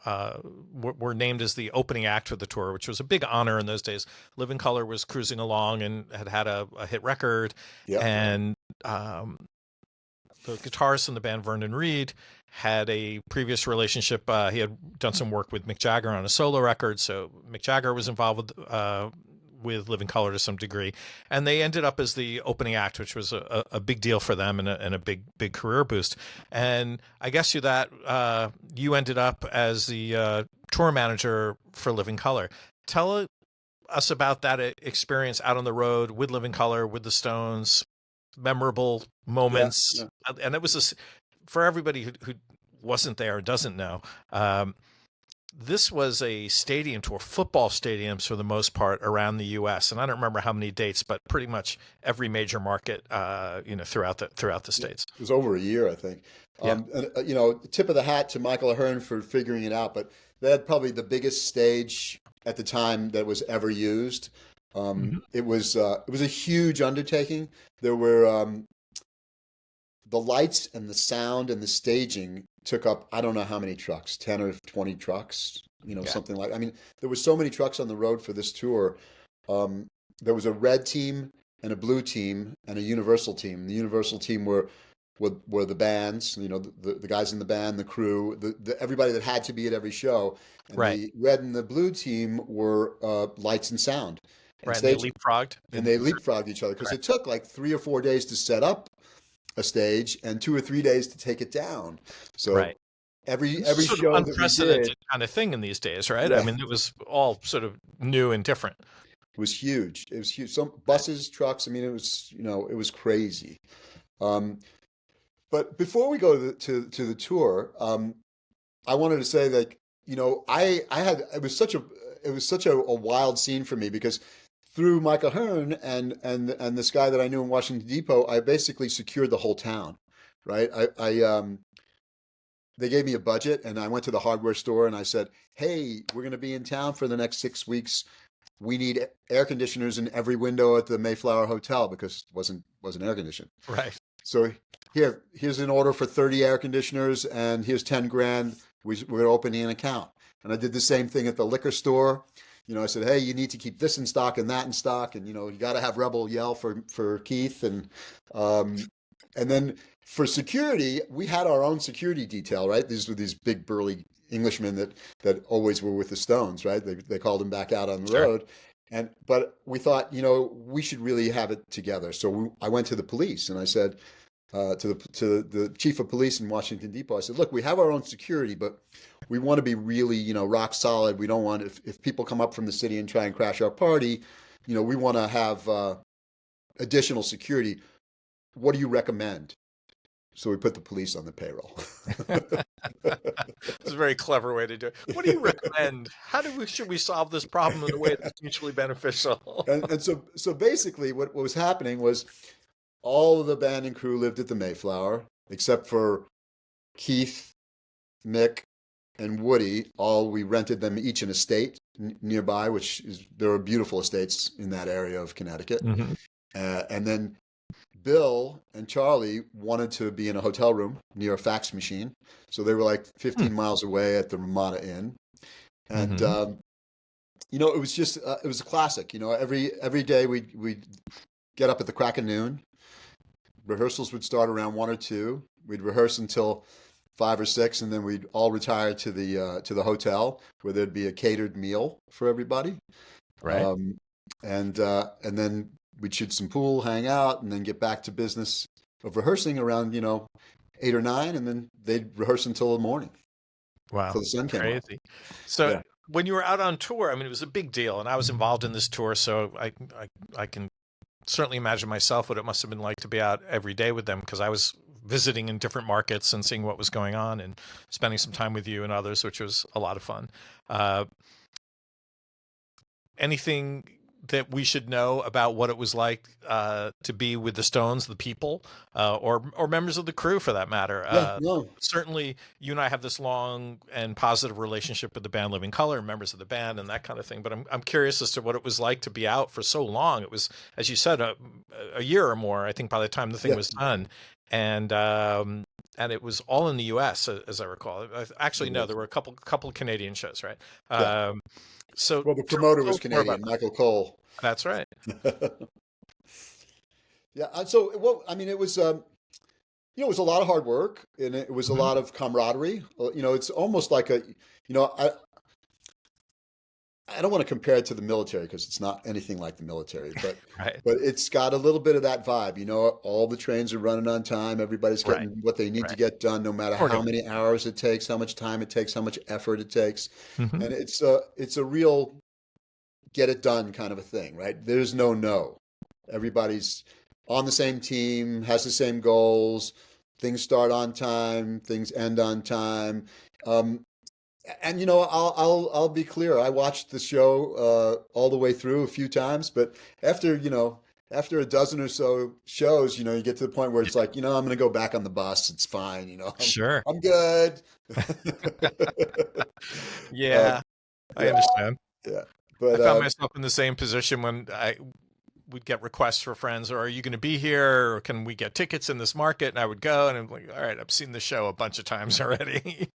were named as the opening act for the tour, which was a big honor in those days. Living Color was cruising along and had a hit record, yeah, and the guitarist in the band, Vernon Reed, had a previous relationship. He had done some work with Mick Jagger on a solo record, so Mick Jagger was involved with Living Color to some degree, and they ended up as the opening act, which was a big deal for them and a big career boost. And I guess you ended up as the tour manager for Living Color. Tell us about that experience out on the road with Living Color, with the Stones, memorable Yeah, moments. yeah. And it was this, for everybody who wasn't there or doesn't know, this was a stadium tour, football stadiums for the most part around the U.S. And I don't remember how many dates, but pretty much every major market, throughout the Yeah, states. it was over a year, I think. Yeah. Tip of the hat to Michael Ahern for figuring it out. But they had probably the biggest stage at the time that was ever used. Mhm. It was a huge undertaking. There were the lights and the sound and the staging took up, I don't know how many trucks, 10 or 20 trucks, Yeah. something like, I mean, there were so many trucks on the road for this tour. There was a red team and a blue team and a universal team. The universal team were the bands, the guys in the band, the crew, everybody that had to be at every show. And Right. the red and the blue team were lights and sound and Right. And they staging. leapfrogged. And they leapfrogged each other because it took like 3 or 4 days to set up a stage and 2 or 3 days to take it down. So Right. every This is sort of show that we unprecedented did, kind of thing in these days, right? I yeah, mean, it was all sort of new and different. was huge. It was huge. Some buses, trucks. I mean, it was crazy. But before we go to the tour, I wanted to say that I had it was such a wild scene for me because through Michael Hearn and this guy that I knew in Washington Depot, I basically secured the whole town, right? They gave me a budget, and I went to the hardware store and I said, "Hey, we're going to be in town for the next 6 weeks. We need air conditioners in every window at the Mayflower Hotel because it wasn't air conditioned. Right. So here's an order for 30 air conditioners, and here's 10 grand. We're opening an account." And I did the same thing at the liquor store. I said, "Hey, you need to keep this in stock and that in stock, and you got to have Rebel yell for Keith." And then for security, we had our own security detail, right? These were these big burly Englishmen that always were with the Stones, right? They called them back out on the Sure. road. But we thought, we should really have it together. So I went to the police and I said to the chief of police in Washington Depot, I said, "Look, we have our own security, but we want to be really, rock solid. We don't want, if people come up from the city and try and crash our party, we want to have additional security. What do you recommend?" So we put the police on the payroll. It's a very clever way to do it. What do you recommend? Should we solve this problem in a way that's mutually beneficial? And so basically what was happening was all of the band and crew lived at the Mayflower, except for Keith, Mick, and Woody. We rented them each an estate nearby, there are beautiful estates in that area of Connecticut. Mm-hmm. And then Bill and Charlie wanted to be in a hotel room near a fax machine. So they were like 15 miles away at the Ramada Inn. And, it was just, it was a classic. Every day we'd get up at the crack of noon. Rehearsals would start around 1 or 2. We'd rehearse until 5 or 6, and then we'd all retire to the hotel where there'd be a catered meal for everybody. Right. And then we'd shoot some pool, hang out, and then get back to business of rehearsing around 8 or 9, and then they'd rehearse until the morning. Wow. Until the sun came up. Crazy. So Yeah. when you were out on tour, I mean, it was a big deal, and I was involved in this tour, so I can certainly imagine myself what it must have been like to be out every day with them, because I was visiting in different markets and seeing what was going on and spending some time with you and others, which was a lot of fun. Anything that we should know about what it was like to be with the Stones, the people, or members of the crew for that matter? No. Certainly, you and I have this long and positive relationship with the band Living Color, members of the band, and that kind of thing. But I'm curious as to what it was like to be out for so long. It was, as you said, a year or more, I think, by the time the thing was done, and it was all in the U.S. as I recall. Actually, no, there were a couple of Canadian shows, right? Yeah. So, Well, the promoter was Canadian, Michael Cole. That's right. Yeah. So, it was, it was a lot of hard work, and it was a lot of camaraderie. It's almost like I don't want to compare it to the military because it's not anything like the military, but Right. but it's got a little bit of that vibe. All the trains are running on time. Everybody's getting what they need to get done, no matter how many hours it takes, how much time it takes, how much effort it takes, and it's a real get it done kind of a thing, right? There's no. Everybody's on the same team, has the same goals. Things start on time, things end on time. And I'll be clear. I watched the show all the way through a few times, but after a dozen or so shows, you get to the point where it's like, I'm going to go back on the bus. It's fine. Sure. I'm good. Yeah, I understand. Yeah, I but found myself in the same position when I would get requests for friends, or are you going to be here, or can we get tickets in this market? And I would go, and I'm like, all right, I've seen the show a bunch of times already.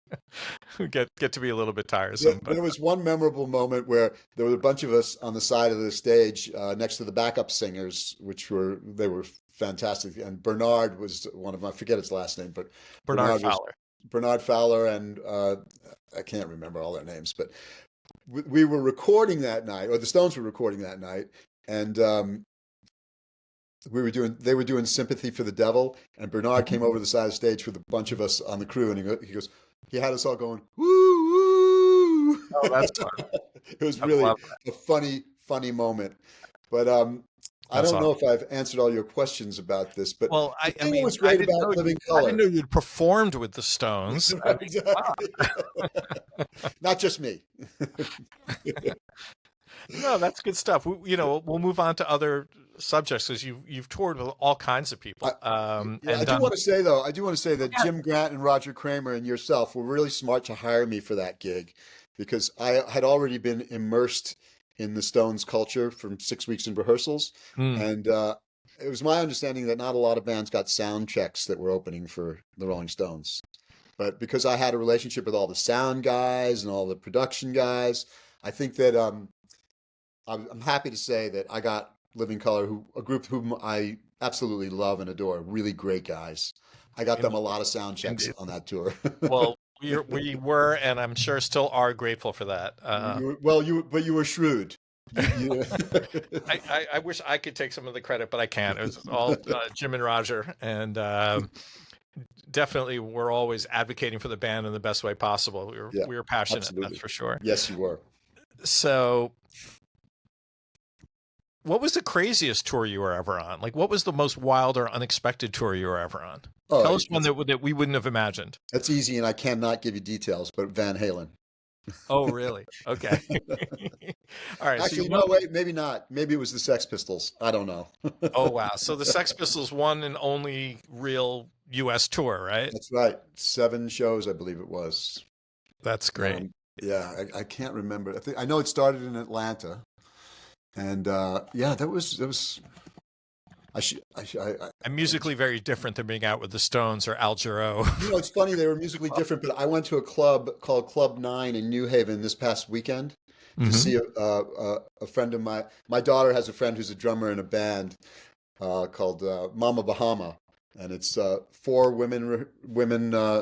get to be a little bit tiresome. There was one memorable moment where there were a bunch of us on the side of the stage next to the backup singers, they were fantastic. And Bernard was one of them. I forget his last name, but Bernard Fowler. Bernard Fowler, and I can't remember all their names, but we were recording that night, or the Stones were recording that night, and they were doing "Sympathy for the Devil," and Bernard came over to the side of the stage with a bunch of us on the crew, and he had us all going woo woo. Oh, that's fun. It was really a funny moment, but I don't know if I've answered all your questions about this, but I mean, it was great about Living Colour. I didn't know you'd performed with the Stones. Exactly. Not just me. No, that's good stuff. We'll move on to other subjects because you've toured with all kinds of people. I do want to say that Jim Grant and Roger Kramer and yourself were really smart to hire me for that gig, because I had already been immersed in the Stones culture from 6 weeks in rehearsals, and it was my understanding that not a lot of bands got sound checks that were opening for the Rolling Stones. But because I had a relationship with all the sound guys and all the production guys, I think that I'm happy to say that I got Living Colour, a group whom I absolutely love and adore, really great guys. I got them a lot of sound checks on that tour. Well, we were, and I'm sure still are, grateful for that. You were shrewd. I wish I could take some of the credit, but I can't. It was all Jim and Roger, and definitely we're always advocating for the band in the best way possible. We were passionate, absolutely. That's for sure. Yes, you were. So, what was the craziest tour you were ever on? Like, what was the most wild or unexpected tour you were ever on? Tell us one that we wouldn't have imagined. That's easy, and I cannot give you details, but Van Halen. Oh, really? Okay. All right. Actually, no, wait, maybe not. Maybe it was the Sex Pistols. I don't know. Oh, wow. So the Sex Pistols' one and only real U.S. tour, right? That's right. 7 shows, I believe it was. That's great. Yeah, I can't remember. I know it started in Atlanta, and that was. I'm musically very different than being out with the Stones or Al Jarreau. It's funny, they were musically different, but I went to a club called Club 9 in New Haven this past weekend to see a friend of my daughter has a friend who's a drummer in a band called Mama Bahama, and it's 4 women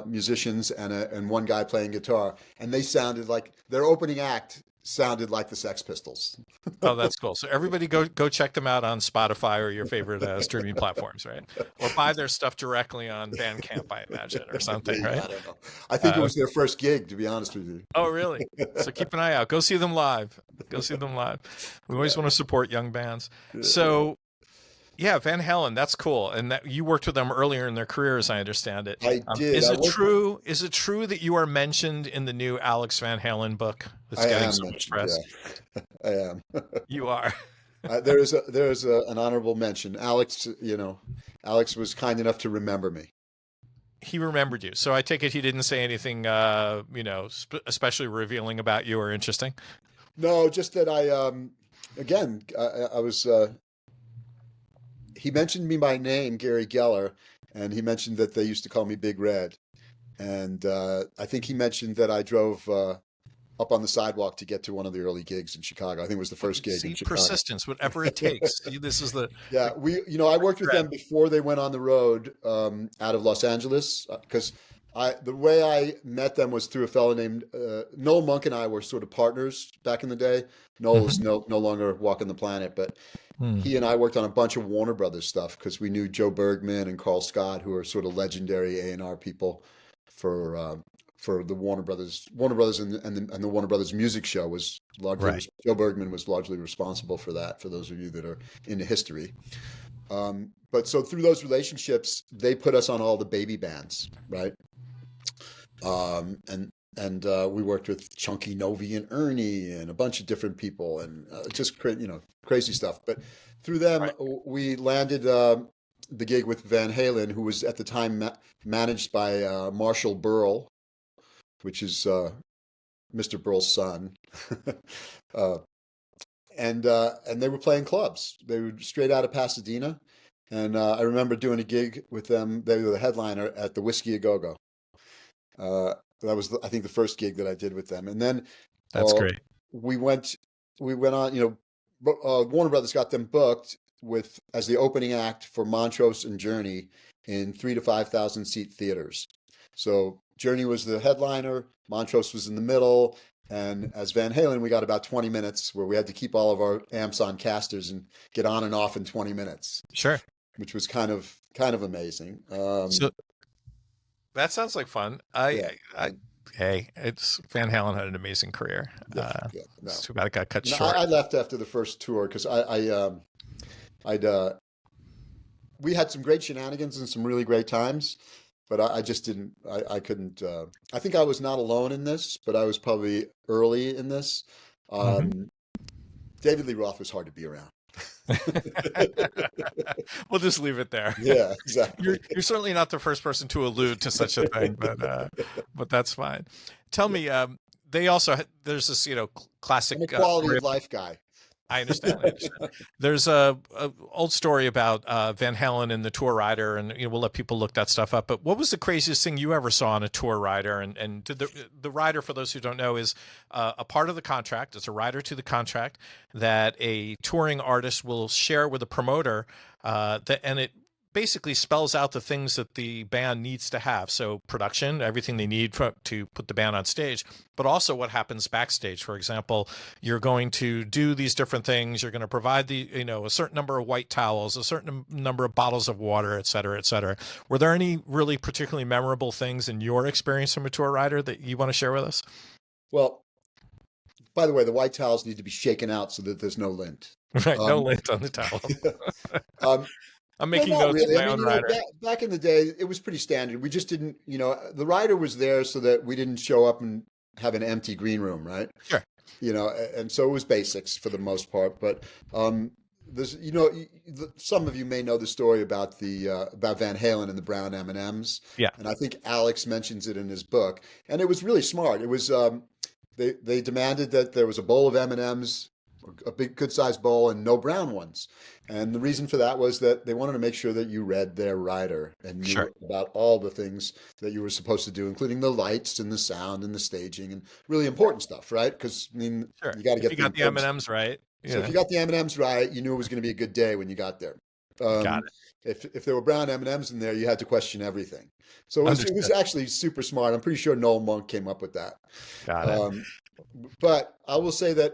musicians and one guy playing guitar, and they sounded like their opening act sounded like the Sex Pistols. Oh, that's cool. So everybody go check them out on Spotify or your favorite streaming platforms, right? Or buy their stuff directly on Bandcamp, I imagine, or something, right? I don't know. I think it was their first gig, to be honest with you. Oh, really? So keep an eye out. Go see them live. We always want to support young bands. So, yeah, Van Halen, that's cool. And that you worked with them earlier in their career, as I understand it. I did. Is it true that you are mentioned in the new Alex Van Halen book that's getting so much press? Yeah. I am. You are. There's an honorable mention. Alex was kind enough to remember me. He remembered you. So I take it he didn't say anything, especially revealing about you or interesting? No, just that I was... he mentioned me by name, Gary Geller, and he mentioned that they used to call me Big Red. And I think he mentioned that I drove up on the sidewalk to get to one of the early gigs in Chicago. I think it was the first gig in Chicago. Persistence, whatever it takes. This is the... Yeah, I worked with them before they went on the road out of Los Angeles, because the way I met them was through a fellow named Noel Monk, and I were sort of partners back in the day. Noel is no longer walking the planet, but he and I worked on a bunch of Warner Brothers stuff because we knew Joe Bergman and Carl Scott, who are sort of legendary A&R people for for the Warner Brothers. Warner Brothers and the Warner Brothers music show was largely Right. Joe Bergman was largely responsible for that. For those of you that are into history, but so through those relationships, they put us on all the baby bands, right? And we worked with Chunky Novi and Ernie and a bunch of different people, and just crazy stuff. But through them, Right. we landed the gig with Van Halen, who was at the time managed by Marshall Burl, which is Mr. Burl's son. And they were playing clubs. They were straight out of Pasadena. And I remember doing a gig with them. They were the headliner at the Whiskey A Go Go. That was, I think, the first gig that I did with them. And then That's great. we went on. Warner Brothers got them booked as the opening act for Montreux and Journey in 3,000 to 5,000 seat theaters. So Journey was the headliner, Montreux was in the middle, and as Van Halen, we got about 20 minutes where we had to keep all of our amps on casters and get on and off in 20 minutes. Sure. Which was kind of amazing. So that sounds like fun. Hey, it's Van Halen had an amazing career. It's too bad it got cut short. I left after the first tour because we had some great shenanigans and some really great times, but I just didn't. I couldn't. I think I was not alone in this, but I was probably early in this. David Lee Roth was hard to be around. We'll just leave it there. Yeah, exactly. You're certainly not the first person to allude to such a thing, but that's fine. Tell me, they also there's this classic I'm a quality of life guy. I understand. There's a old story about Van Halen and the tour rider, and we'll let people look that stuff up. But what was the craziest thing you ever saw on a tour rider? And the rider, for those who don't know, is a part of the contract. It's a rider to the contract that a touring artist will share with a promoter, and it basically spells out the things that the band needs to have. So production, everything they need to put the band on stage, but also what happens backstage. For example, you're going to do these different things. You're going to provide a certain number of white towels, a certain number of bottles of water, et cetera, et cetera. Were there any really particularly memorable things in your experience from a tour rider that you want to share with us? Well, by the way, the white towels need to be shaken out so that there's no lint. Right, no lint on the towel. I'm making notes really. of my own rider. Back in the day, it was pretty standard. We just didn't, the rider was there so that we didn't show up and have an empty green room, right? Sure. And so it was basics for the most part. But there's, some of you may know the story about about Van Halen and the brown M&Ms. Yeah. And I think Alex mentions it in his book. And it was really smart. It was they demanded that there was a bowl of M&Ms, a big good sized bowl, and no brown ones. And the reason for that was that they wanted to make sure that you read their rider and knew about all the things that you were supposed to do, including the lights and the sound and the staging and really important stuff, right? Because you got to get the M&Ms right. So if you got the M&Ms right, you knew it was going to be a good day when you got there. Got it. If there were brown M&Ms in there, you had to question everything. So it was actually super smart. I'm pretty sure Noel Monk came up with that. Got it. But I will say that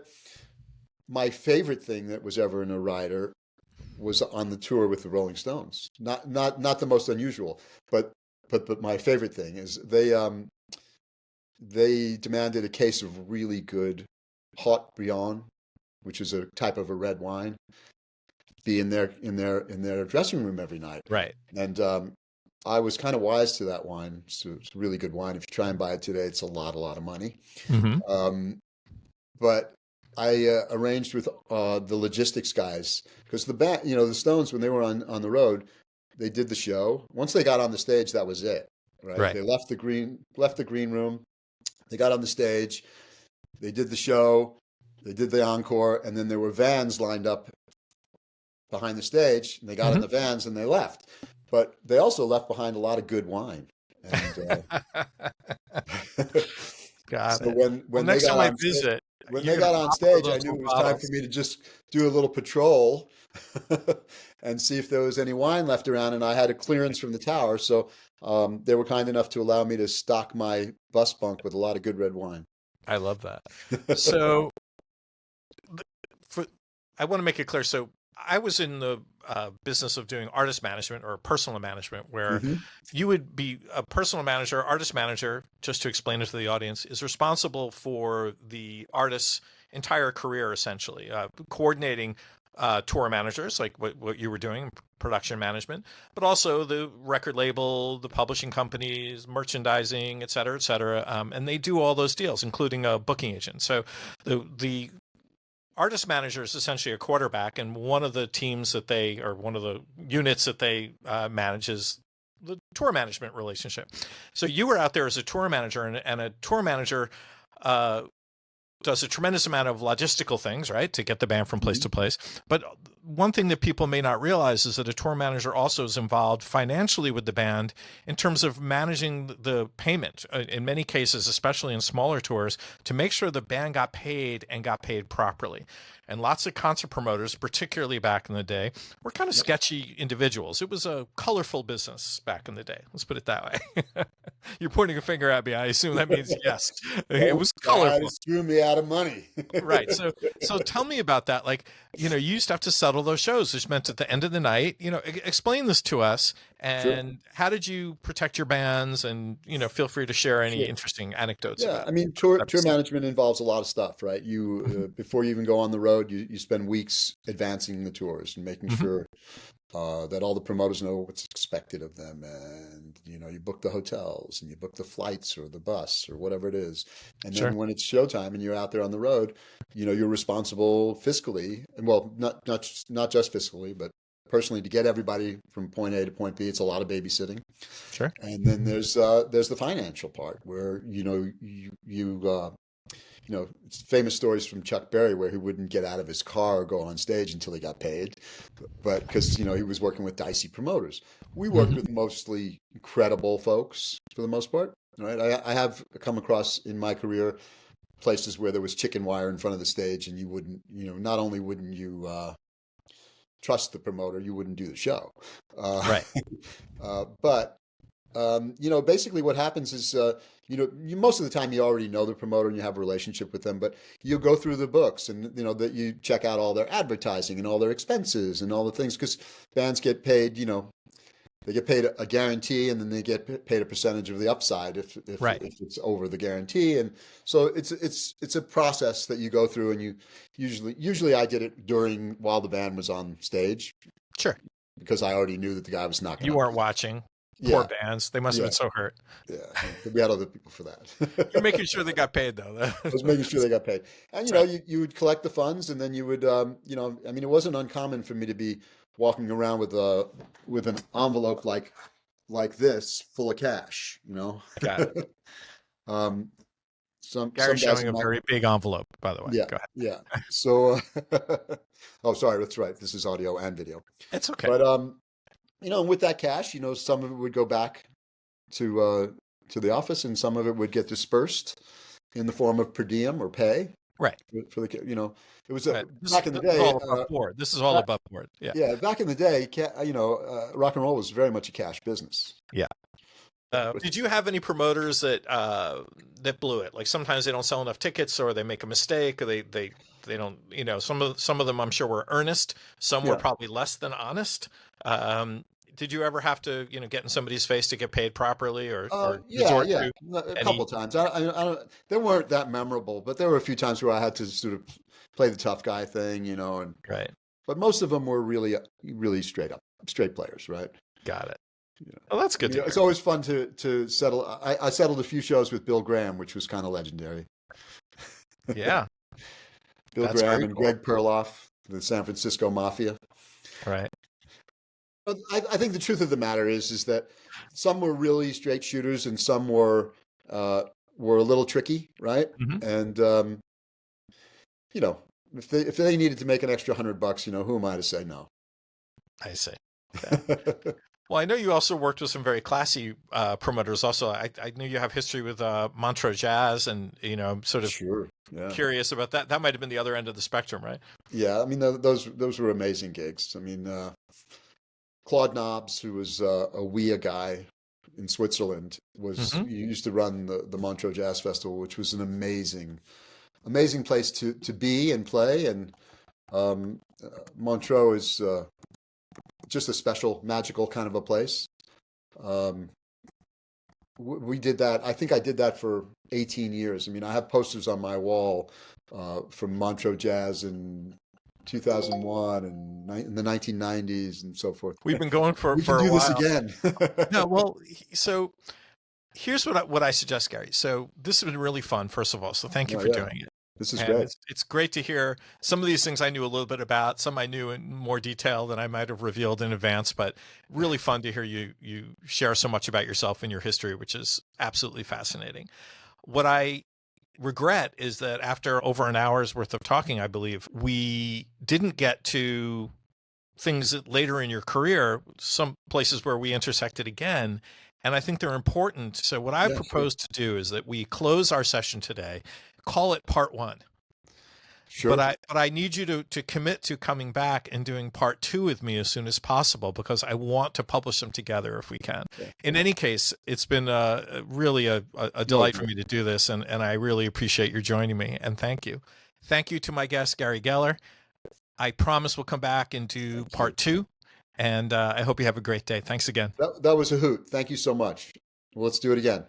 my favorite thing that was ever in a rider was on the tour with the Rolling Stones. Not the most unusual, but my favorite thing is they demanded a case of really good Haut Brion, which is a type of a red wine, be in their dressing room every night. Right. And I was kind of wise to that wine. So it's a really good wine. If you try and buy it today, it's a lot of money. Mm-hmm. But I arranged with the logistics guys because the band, the Stones, when they were on the road, they did the show. Once they got on the stage, that was it. Right. They left the green room. They got on the stage. They did the show. They did the encore, and then there were vans lined up behind the stage. And they got in the vans and they left. But they also left behind a lot of good wine. And, got so it. When next they time got I on visit, stage, when they got on stage, I knew it was time for me to just do a little patrol and see if there was any wine left around. And I had a clearance from the tower, so they were kind enough to allow me to stock my bus bunk with a lot of good red wine. I love that. So, I want to make it clear. So, I was in the business of doing artist management or personal management, where Hmm. you would be a personal manager. Artist manager, just to explain it to the audience, is responsible for the artist's entire career, essentially, coordinating tour managers, like what you were doing, production management, but also the record label, the publishing companies, merchandising, et cetera, et cetera. And they do all those deals, including a booking agent. So the artist manager is essentially a quarterback, and one of the teams that they, or one of the units that they manage is the tour management relationship. So you were out there as a tour manager, and a tour manager does a tremendous amount of logistical things, right, to get the band from place Hmm. to place. But one thing that people may not realize is that a tour manager also is involved financially with the band in terms of managing the payment, in many cases, especially in smaller tours, to make sure the band got paid and got paid properly. And lots of concert promoters, particularly back in the day, were kind of Yep. sketchy individuals. It was a colorful business back in the day. Let's put it that way. You're pointing a finger at me. I assume that means yes. It Nope, was that colorful. is threw me out of money. Right. So tell me about that. Like, you used to have to settle those shows, which meant at the end of the night, explain this to us. Sure. And how did you protect your bands? And, feel free to share any Sure. interesting anecdotes Yeah, about I mean, tour it. management involves a lot of stuff, right? Mhm. You before you even go on the road, you spend weeks advancing the tours and making Mhm. sure that all the promoters know what's expected of them, and you book the hotels and you book the flights or the bus or whatever it is, and then Sure. when it's showtime and you're out there on the road, you're responsible fiscally, and well, not just fiscally, but personally to get everybody from point A to point B. It's a lot of babysitting. Sure. And then there's the financial part where it's famous stories from Chuck Berry where he wouldn't get out of his car or go on stage until he got paid, but because he was working with dicey promoters. We worked Mhm. with mostly credible folks for the most part, right? I have come across in my career places where there was chicken wire in front of the stage, and you wouldn't, not only wouldn't you trust the promoter, you wouldn't do the show. Right. But basically what happens is, most of the time you already know the promoter and you have a relationship with them, but you'll go through the books and, that you check out all their advertising and all their expenses and all the things, because bands get paid, they get paid a guarantee, and then they get paid a percentage of the upside Right. if it's over the guarantee. And so it's a process that you go through, and you usually I did it while the band was on stage, Sure. because I already knew that the guy was not going You to. weren't watching. Poor Yeah, bands. They must have yeah, been so hurt. yeah. We had other people for You're that. making sure they got paid, though. I was making sure they got paid. And, That's right. you would collect the funds, and then you would, I mean, it wasn't uncommon for me to be walking around with an envelope like this full of cash, Got it. Um, some Gary's guys showing in a my, very big envelope, by the way. yeah, Go ahead. yeah. So, oh, sorry, that's right. This is audio and video. It's okay. But, and with that cash, some of it would go back to the office, and some of it would get dispersed in the form of per diem or pay Right. for the, it was Right. back in the This is day. all above board. This is all Back, above board. Yeah. yeah, back in the day, rock and roll was very much a cash business. Yeah. Did you have any promoters that blew it? Like sometimes they don't sell enough tickets, or they make a mistake, or they don't. Some of them I'm sure were earnest. Some were Yeah. probably less than honest. Did you ever have to get in somebody's face to get paid properly, or Yeah, resort yeah, to a couple any? of times. I don't, they weren't that memorable, but there were a few times where I had to sort of play the tough guy thing, and Right. but most of them were really, really straight players, right? Got it. Yeah. Well, that's good to It's hear. always fun to settle. I settled a few shows with Bill Graham, which was kind of legendary. Yeah, Bill that's Graham very and cool. Greg Perloff, the San Francisco Mafia. Right. But I think the truth of the matter is that some were really straight shooters, and some were a little tricky, right? Hmm. And if they needed to make an extra $100, who am I to say no? I see. Okay. Well, I know you also worked with some very classy promoters. Also, I knew you have history with Montreux Jazz, and I'm sort of Sure. Yeah. curious about that. That might have been the other end of the spectrum, right? Yeah. I mean, those were amazing gigs. I mean, Claude Nobbs, who was a WIA guy in Switzerland, Hmm. he used to run the Montreux Jazz Festival, which was an amazing place to be and play. And Montreux is just a special, magical kind of a place. Um, we did that. I think I did that for 18 years. I mean, I have posters on my wall from Montreux Jazz in 2001 and in the 1990s and so forth. We've been going We for can a do this while. again. No, well, so here's what I suggest, Gary. So this has been really fun, first of all. So thank you Oh, for yeah. doing it. This is And great. it's great to hear some of these things I knew a little bit about, some I knew in more detail than I might have revealed in advance, but really fun to hear you share so much about yourself and your history, which is absolutely fascinating. What I regret is that after over an hour's worth of talking, I believe, we didn't get to things that later in your career, some places where we intersected again. And I think they're important. So what I Yeah, sure. propose to do is that we close our session today, call it part one. But Sure. I need you to commit to coming back and doing part two with me as soon as possible, because I want to publish them together if we can. Yeah. In any case, it's been really a delight for me to do this, and I really appreciate your joining me, and thank you. Thank you to my guest, Gary Geller. I promise we'll come back and do Thank you. part two, and I hope you have a great day. Thanks again. That was a hoot. Thank you so much. Well, let's do it again.